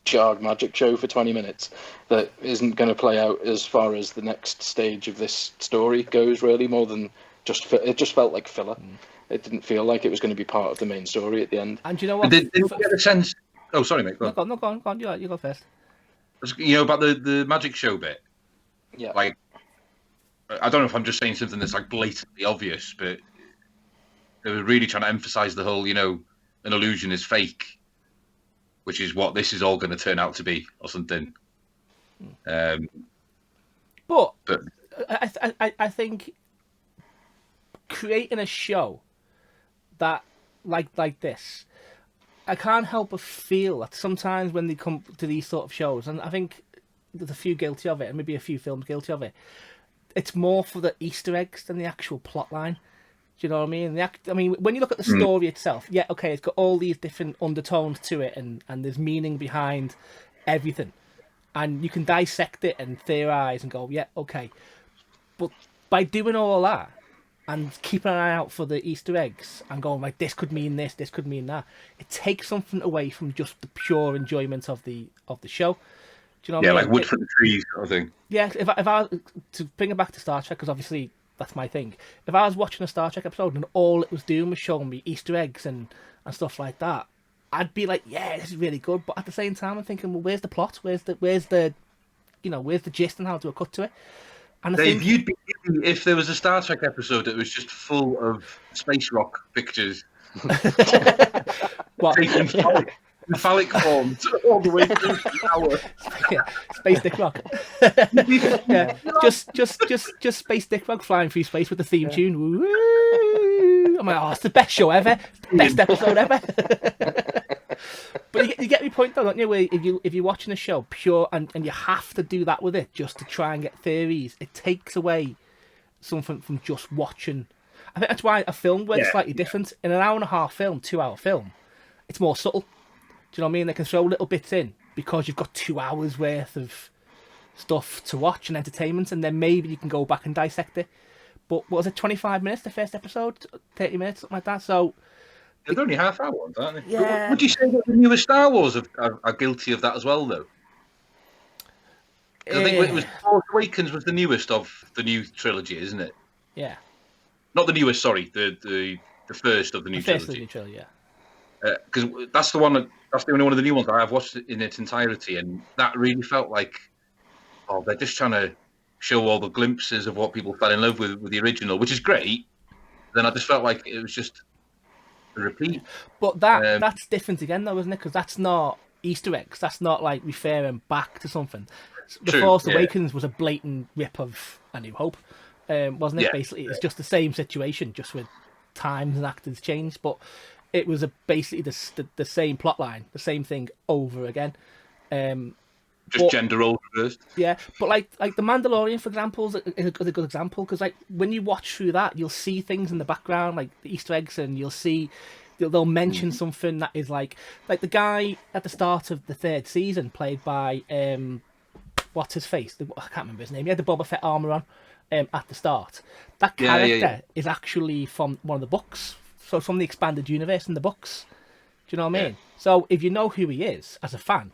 jarg magic show for 20 minutes that isn't going to play out as far as the next stage of this story goes, really, more than it just felt like filler. It didn't feel like it was going to be part of the main story at the end. And do you know what? Did you get a sense? Oh, sorry, mate. Go on. No, go on. You go first. About the magic show bit. Yeah. Like, I don't know if I'm just saying something that's like blatantly obvious, but they were really trying to emphasize the whole, an illusion is fake, which is what this is all going to turn out to be, or something. But But I think creating a show that like this, I can't help but feel that sometimes when they come to these sort of shows, and I think there's a few guilty of it, and maybe a few films guilty of it, it's more for the Easter eggs than the actual plot line. Do you know what I mean? I mean, when you look at the story itself, yeah, okay, it's got all these different undertones to it, and there's meaning behind everything, and you can dissect it and theorize and go, yeah, okay. But by doing all that and keeping an eye out for the Easter eggs and going like, this could mean this could mean that, it takes something away from just the pure enjoyment of the show. Do you know what I mean? like wood for the trees sort of thing. Yeah, if I to bring it back to Star Trek, because obviously that's my thing. If I was watching a Star Trek episode and all it was doing was showing me Easter eggs and stuff like that, I'd be like, yeah, this is really good. But at the same time, I'm thinking, well, where's the plot? Where's the gist and how to cut to it? And I Dave, think you'd be if there was a Star Trek episode that was just full of space rock pictures what? taking phallic forms all the way through the hour. Yeah, Space Dick Rock. Yeah, just Space Dick Rock flying through space with the theme tune. Woo! I'm like, oh, it's the best show ever, best episode ever. But you get my point though, don't you? Where if you're watching a show pure and you have to do that with it just to try and get theories, it takes away something from just watching. I think that's why a film works slightly different. In an hour and a half film, 2-hour film, it's more subtle. Do you know what I mean? They can throw little bits in because you've got 2 hours worth of stuff to watch and entertainment, and then maybe you can go back and dissect it. But what was it, 25 minutes, the first episode? 30 minutes, something like that. So They're only half-hour ones, aren't they? Yeah. Would you say that the newer Star Wars are guilty of that as well, though? 'Cause I think it was Force Awakens was the newest of the new trilogy, isn't it? yeah, Not the newest, sorry, the first of the new the first of the trilogy. new trilogy, yeah. Because that's the only one of the new ones that I've watched in its entirety, and that really felt like, oh, they're just trying to show all the glimpses of what people fell in love with the original, which is great. Then I just felt like it was just a repeat. But that's different again, though, isn't it? Because that's not Easter eggs. That's not like referring back to something. The True, Force yeah. Awakens was a blatant rip of A New Hope, wasn't it? Yeah. Basically, it's just the same situation, just with times and actors changed. But it was basically the same plot line, the same thing over again. Just gender roles reversed. Yeah, but like the Mandalorian, for example, is a good example, because like when you watch through that, you'll see things in the background, like the Easter eggs, and you'll see they'll mention something that is like the guy at the start of the 3rd season, played by what's his face? I can't remember his name. He had the Boba Fett armor on at the start. That character is actually from one of the books, so from the expanded universe in the books. Do you know what I mean? So if you know who he is as a fan,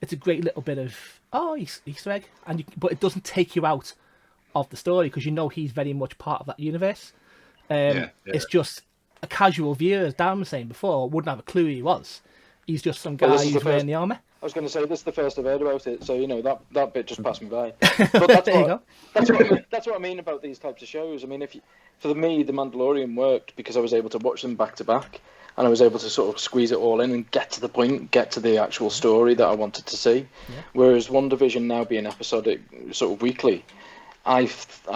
it's a great little bit of Easter egg, but it doesn't take you out of the story, because you know he's very much part of that universe. It's just a casual viewer, as Dan was saying before, wouldn't have a clue who he was. He's just some guy who's wearing the armour. I was going to say, this is the first I've heard about it, so that bit just passed me by. But that's There you go. That's what I mean about these types of shows. I mean, for me, The Mandalorian worked because I was able to watch them back to back, and I was able to sort of squeeze it all in and get to the point, get to the actual story that I wanted to see. Yeah. Whereas Wandavision now being episodic, sort of weekly, I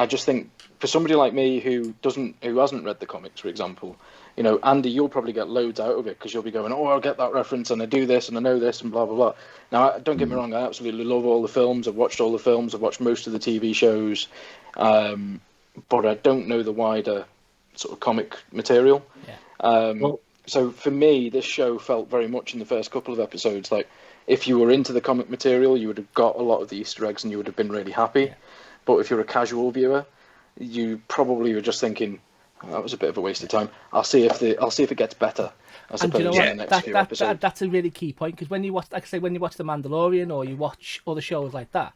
just think for somebody like me who hasn't read the comics, for example, Andy, you'll probably get loads out of it, because you'll be going, I'll get that reference, and I do this, and I know this, and blah, blah, blah. Now, don't get me wrong, I absolutely love all the films. I've watched all the films. I've watched most of the TV shows. But I don't know the wider sort of comic material. Yeah. So for me, this show felt very much in the first couple of episodes like if you were into the comic material, you would have got a lot of the Easter eggs and you would have been really happy. Yeah. But if you're a casual viewer, you probably were just thinking, that was a bit of a waste of time. I'll see if it gets better. I suppose, in the next few episodes. That's a really key point, because when you watch, like I say, when you watch The Mandalorian or you watch other shows like that,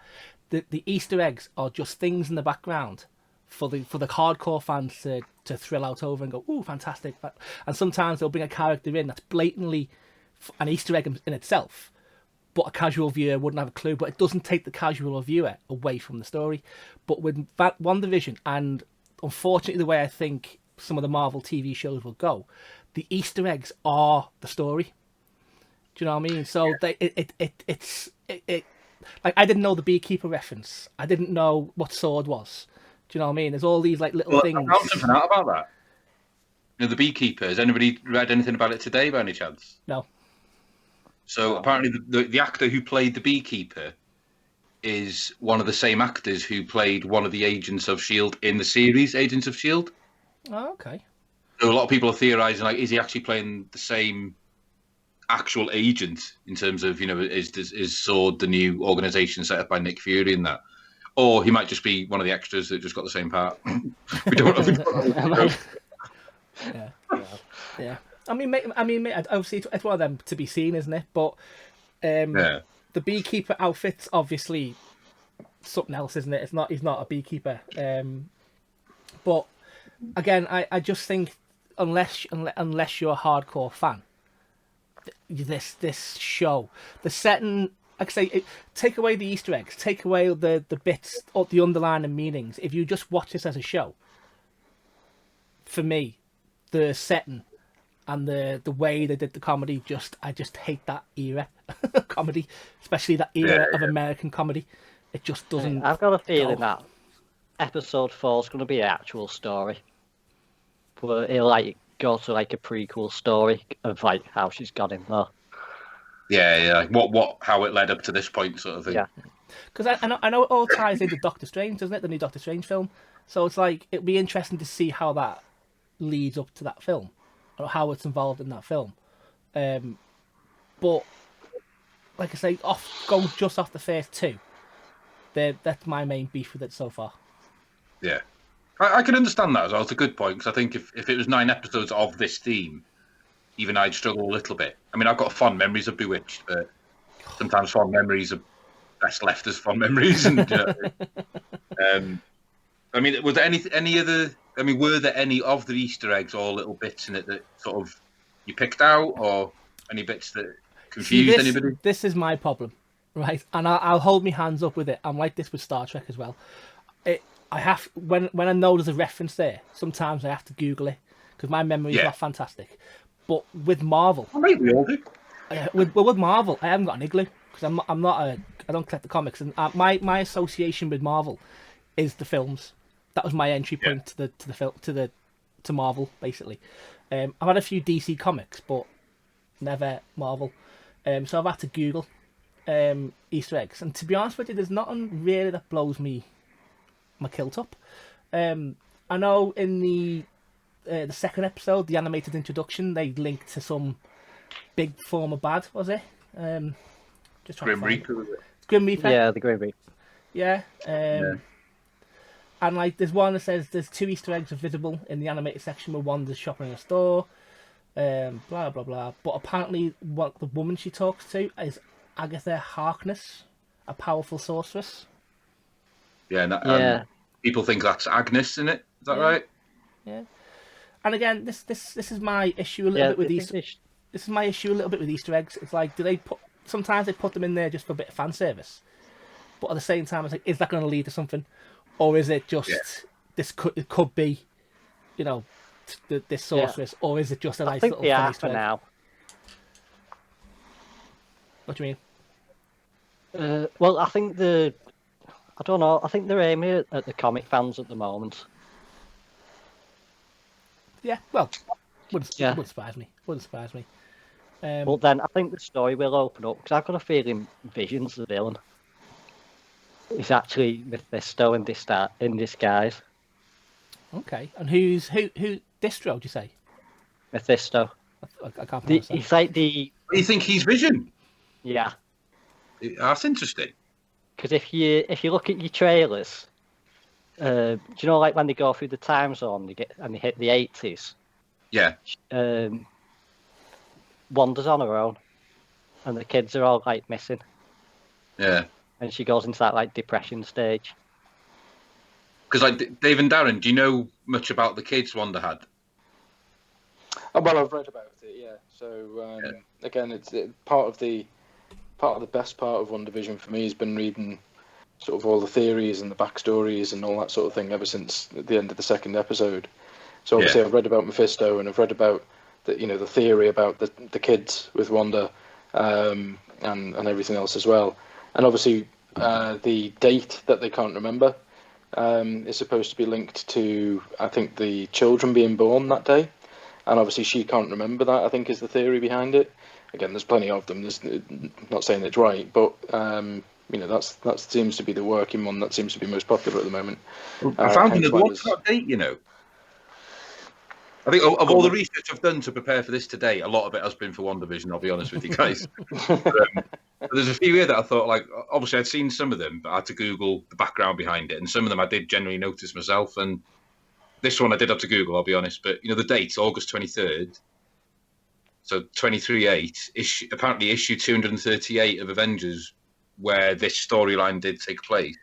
the Easter eggs are just things in the background for the hardcore fans to thrill out over and go, ooh, fantastic. And sometimes they'll bring a character in that's blatantly an Easter egg in itself, but a casual viewer wouldn't have a clue. But it doesn't take the casual viewer away from the story. But with WandaVision, and unfortunately the way I think some of the Marvel TV shows will go, the Easter eggs are the story. Do you know what I mean? So it's like, I didn't know the beekeeper reference. I didn't know what sword was. Do you know what I mean? There's all these like little things. I found something out about that. The beekeeper. Has anybody read anything about it today, by any chance? No. So apparently, the actor who played the beekeeper is one of the same actors who played one of the agents of S.H.I.E.L.D. in the series Agents of S.H.I.E.L.D. Oh, okay. So a lot of people are theorising, like, is he actually playing the same actual agent in terms of, is Sword the new organisation set up by Nick Fury and that? Or he might just be one of the extras that just got the same part. We don't know. Yeah. I mean, obviously it's one of them to be seen, isn't it? But the beekeeper outfit's obviously something else, isn't it? He's not a beekeeper. But again, I just think unless you're a hardcore fan, this show, the setting, like I say, take away the Easter eggs, take away the bits or the underlying meanings. If you just watch this as a show, for me, the setting and the way they did the comedy, I just hate that era of comedy, especially that era of American comedy. It just doesn't. I've got a feeling that episode 4 is going to be an actual story, but it'll go to a prequel story of how she's got in there. Yeah, like how it led up to this point, sort of thing. Yeah, because I know it all ties into Doctor Strange, doesn't it? The new Doctor Strange film. So it's it'd be interesting to see how that leads up to that film, or how it's involved in that film. But like I say, going just off the first 2, that's my main beef with it so far. Yeah, I can understand that as well. It's a good point, because I think if it was 9 episodes of this theme, even I'd struggle a little bit. I mean, I've got fond memories of Bewitched, but sometimes fond memories are best left as fond memories. And I mean, was there any other? I mean, were there any of the Easter eggs or little bits in it that sort of you picked out, or any bits that confused anybody? This is my problem, right? And I'll hold my hands up with it. I'm like this with Star Trek as well. I have when I know there's a reference there, sometimes I have to Google it because my memory is not fantastic. But with Marvel, we all do. With Marvel, I haven't got an igloo because I don't collect the comics, and my association with Marvel is the films. That was my entry point to Marvel, basically. I've had a few DC comics, but never Marvel. So I've had to Google Easter eggs, and to be honest with you, there's nothing really that blows my kilt up. I know in the second episode, the animated introduction, they linked to some big form of bad, was it? Just trying Grim to find Reaper, was it? Grim Reaper. Yeah, the Grim Reaper. Yeah. And like, there's one that says there's 2 Easter eggs are visible in the animated section where Wanda's shopping in a store. Blah blah blah. But apparently, what the woman she talks to is Agatha Harkness, a powerful sorceress. Yeah, and people think that's Agnes, isn't it? Is that right? Yeah. And again, this is my issue a little bit with Easter. This is my issue a little bit with Easter eggs. It's like, sometimes they put them in there just for a bit of fan service, but at the same time, it's like, is that going to lead to something, or is it just it could be, this sorceress, or is it just a nice little fun Easter egg? Now. What do you mean? Well, I think I don't know. I think they're aiming at the comic fans at the moment. Yeah, well, wouldn't surprise me. Wouldn't surprise me. Well, then I think the story will open up, because I've got a feeling Vision's the villain. He's actually Mephisto in disguise. Okay, and who Distro? Do you say? Mephisto. I can't pronounce that. He's like the. You think he's Vision? Yeah. That's interesting. Because if you look at your trailers, do you know, like when they go through the time zone, they hit the 80s. Yeah. Wanda's on her own, and the kids are all like missing. Yeah. And she goes into that like depression stage. Because like Dave and Darren, do you know much about the kids Wanda had? Well, I've read about it. Yeah. So again, it's part of the best part of WandaVision for me has been reading sort of all the theories and the backstories and all that sort of thing ever since the end of the second episode. So obviously, I've read about Mephisto, and I've read about the theory about the kids with Wanda, and everything else as well. And obviously, the date that they can't remember is supposed to be linked to, I think, the children being born that day. And obviously, she can't remember that, I think, is the theory behind it. Again, there's plenty of them. There's not saying it's right, but that seems to be the working one. That seems to be most popular at the moment. I found another one for that date, I think of all the research I've done to prepare for this today, a lot of it has been for WandaVision, I'll be honest with you guys. But there's a few here that I thought, like, obviously I'd seen some of them, but I had to Google the background behind it. And some of them I did generally notice myself. And this one I did have to Google, I'll be honest. But, the date's August 23rd. So 23/8, apparently issue 238 of Avengers, where this storyline did take place.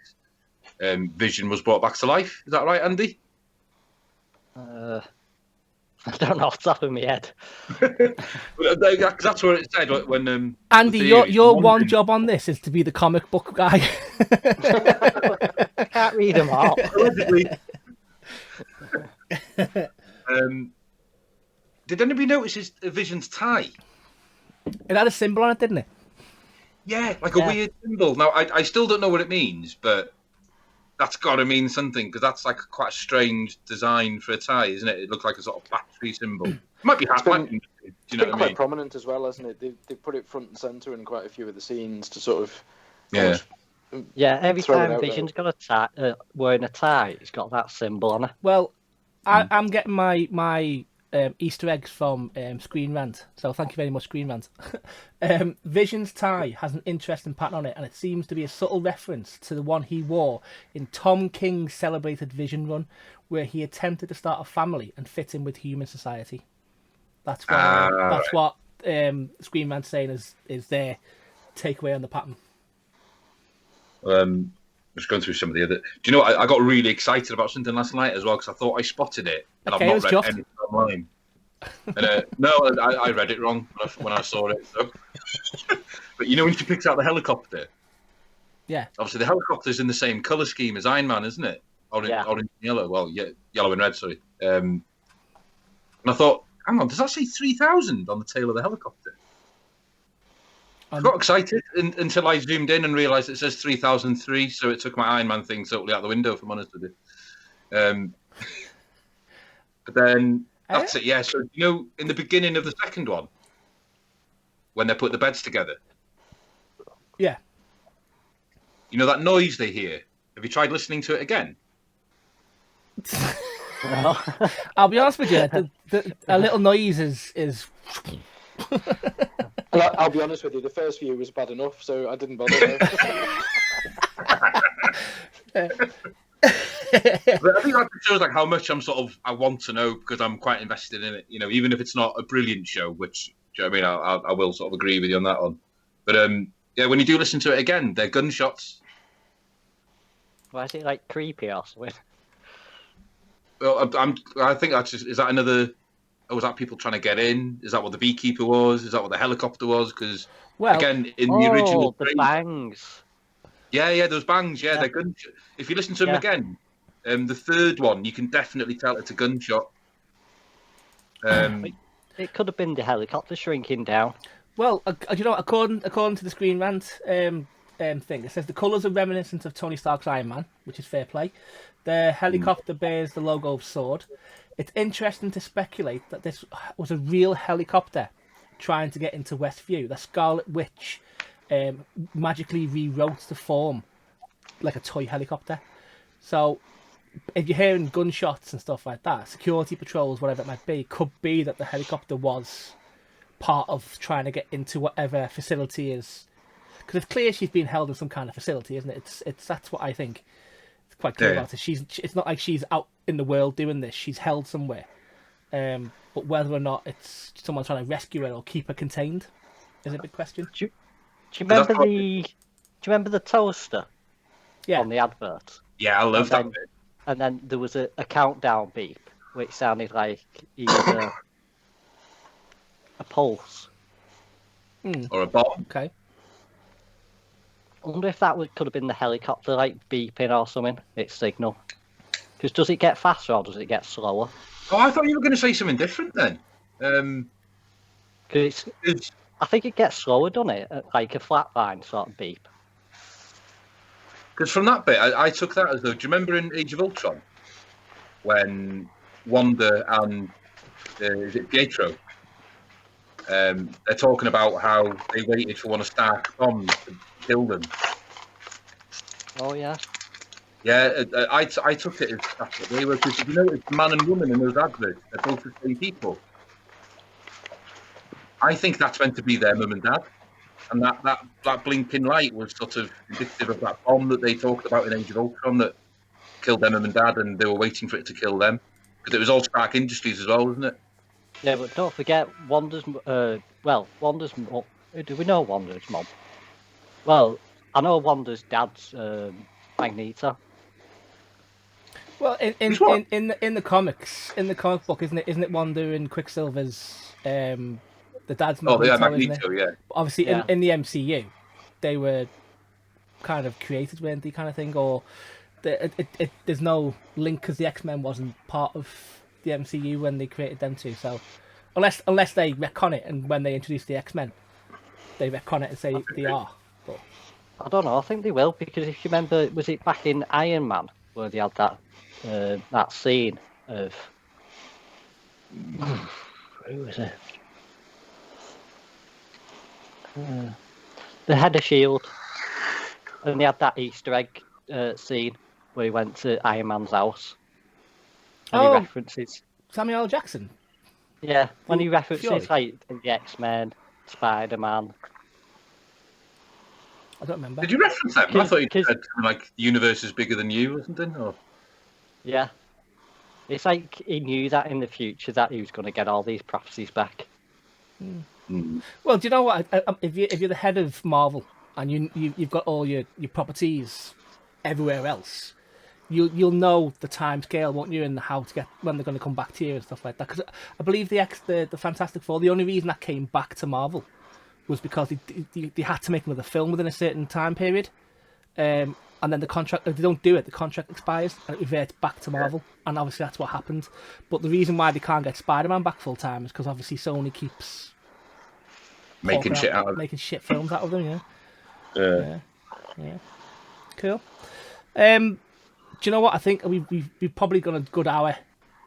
Vision was brought back to life. Is that right, Andy? I don't know off the top of my head. That's what it said when. Andy, your one job on this is to be the comic book guy. I can't read them all. Allegedly. Did anybody notice his Vision's tie? It had a symbol on it, didn't it? Yeah, like a weird symbol. Now, I still don't know what it means, but that's got to mean something, because that's like quite a strange design for a tie, isn't it? It looks like a sort of battery symbol. It might be It's been quite prominent as well, hasn't it? They put it front and centre in quite a few of the scenes to sort of... Yeah, every time Vision's got a tie, wearing a tie, it's got that symbol on it. Well, I'm getting my Easter eggs from Screen Rant, so thank you very much, Screen Rant. Vision's tie has an interesting pattern on it, and it seems to be a subtle reference to the one he wore in Tom King's celebrated Vision run, where he attempted to start a family and fit in with human society. That's what Screen Rant's saying is their takeaway on the pattern. Just going through some of the other... Do you know what? I got really excited about something last night as well, because I thought I spotted it, and okay, I've not read anything online. And, no, I read it wrong when I saw it. So. But when she picks out the helicopter... Yeah. Obviously, the helicopter's in the same colour scheme as Iron Man, isn't it? Orange and yellow. Well, yeah, yellow and red, sorry. And I thought, hang on, does that say 3,000 on the tail of the helicopter? I got excited until I zoomed in and realised it says 3003, so it took my Iron Man thing totally out the window, if I'm honest with you. But then That's it, yeah. So, in the beginning of the second one, when they put the beds together, Yeah. that noise they hear? Have you tried listening to it again? I'll be honest with you, a little noise is I'll be honest with you, the first view was bad enough, so I didn't bother. But I think that shows like how much I want to know because I'm quite invested in it. Even if it's not a brilliant show, which I mean, I will sort of agree with you on that one. But yeah, when you do listen to it again, they're gunshots. Why is it like creepy or something? Well, I think that's just, is that another? Oh, was that people trying to get in? Is that what the beekeeper was? Is that what the helicopter was? Because again, in the original, the bangs. Yeah, those bangs. Yeah, they're gunshots. If you listen to them again, the third one, you can definitely tell it's a gunshot. It could have been the helicopter shrinking down. Well, according to the Screen Rant thing, it says the colours are reminiscent of Tony Stark's Iron Man, which is fair play. The helicopter bears the logo of SWORD. It's interesting to speculate that this was a real helicopter trying to get into Westview. The Scarlet Witch magically rewrote the form like a toy helicopter. So if you're hearing gunshots and stuff like that, security patrols, whatever it might be, could be that the helicopter was part of trying to get into whatever facility is. Because it's clear she's being held in some kind of facility, isn't it? It's that's what I think. It's quite clear about it. It's not like she's out in the world doing this. She's held somewhere. But whether or not it's someone trying to rescue her or keep her contained is a big question. Do you remember the toaster? Yeah. On the advert. Yeah, I love that bit. And then there was a countdown beep, which sounded like either a pulse or a bomb. Okay. I wonder if that could have been the helicopter, like beeping or something. Its signal. Because does it get faster or does it get slower? Oh, I thought you were going to say something different then. Because I think it gets slower, doesn't it? Like a flatline sort of beep. Because from that bit, I took that as though. Do you remember in Age of Ultron when Wanda and is it Pietro? They're talking about how they waited for one of Stark's bombs to kill them. Oh yeah. Yeah, I took it as that's what they were. Because it's man and woman in those adverts. They're both the same people. I think that's meant to be their mum and dad. And that blinking light was sort of indicative of that bomb that they talked about in Age of Ultron that killed their mum and dad, and they were waiting for it to kill them. Because it was all Stark Industries as well, wasn't it? Yeah, but don't forget Wanda's. Wanda's. Do we know Wanda's mom? Well, I know Wanda's dad's Magneto. Well, in the comics, in the comic book, isn't it Wanda and Quicksilver's the dad's Magneto, Magneto, yeah. But obviously, in the MCU, they were kind of created, weren't they, kind of thing, or there's no link because the X-Men wasn't part of the MCU when they created them too. So unless they retcon it, and when they introduce the X-Men, they retcon it and say they are. But I don't know. I think they will, because if you remember, was it back in Iron Man where they had that scene of who was it? The head of S.H.I.E.L.D. And they had that Easter egg scene where he went to Iron Man's house. And he references Samuel L. Jackson. Yeah, when he references Fury. like the X-Men, Spider-Man. I don't remember. Did you reference that? I thought you said like the universe is bigger than you or something. Or... Yeah. It's like he knew that in the future that he was going to get all these prophecies back. Well, do you know what? If you're the head of Marvel and you've got all your properties everywhere else, you'll know the time scale, won't you, and how to get when they're going to come back to you and stuff like that. Because I believe the Fantastic Four, the only reason that came back to Marvel was because they had to make another film within a certain time period, and then the contract, if they don't do it, the contract expires and it reverts back to Marvel, and obviously that's what happened. But the reason why they can't get Spider-Man back full time is because obviously Sony keeps making shit films out of them. Yeah. Cool. Do you know what? I think we've probably gone a good hour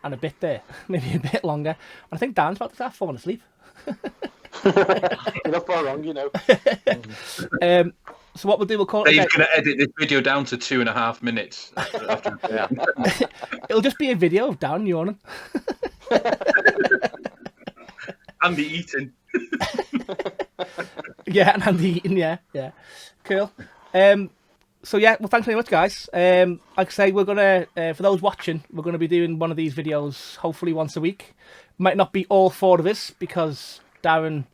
and a bit there, maybe a bit longer. And I think Dan's about to start falling asleep. You're not far wrong, you know. So what we'll do, we'll call it. Dave's going to edit this video down to 2.5 minutes. After It'll just be a video of Dan yawning. Andy eating. Yeah, and Andy eating, yeah. Cool. So yeah, well, thanks very much, guys. Like I say, we're gonna for those watching, we're gonna be doing one of these videos hopefully once a week. Might not be all 4 of us because Darren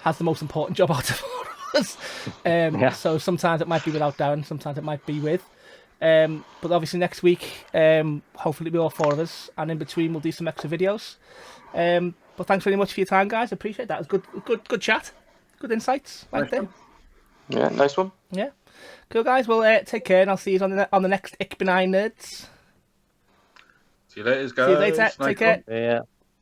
has the most important job out of all of us. So sometimes it might be without Darren, sometimes it might be with. But obviously next week, hopefully it'll be all 4 of us, and in between we'll do some extra videos. But thanks very much for your time, guys. I appreciate that. It was good chat, good insights right there. Yeah, nice one. Yeah. Cool, guys. Well, take care, and I'll see you on the next IbeNERDS. See you later, guys. See you later. Nice Take care. Yeah.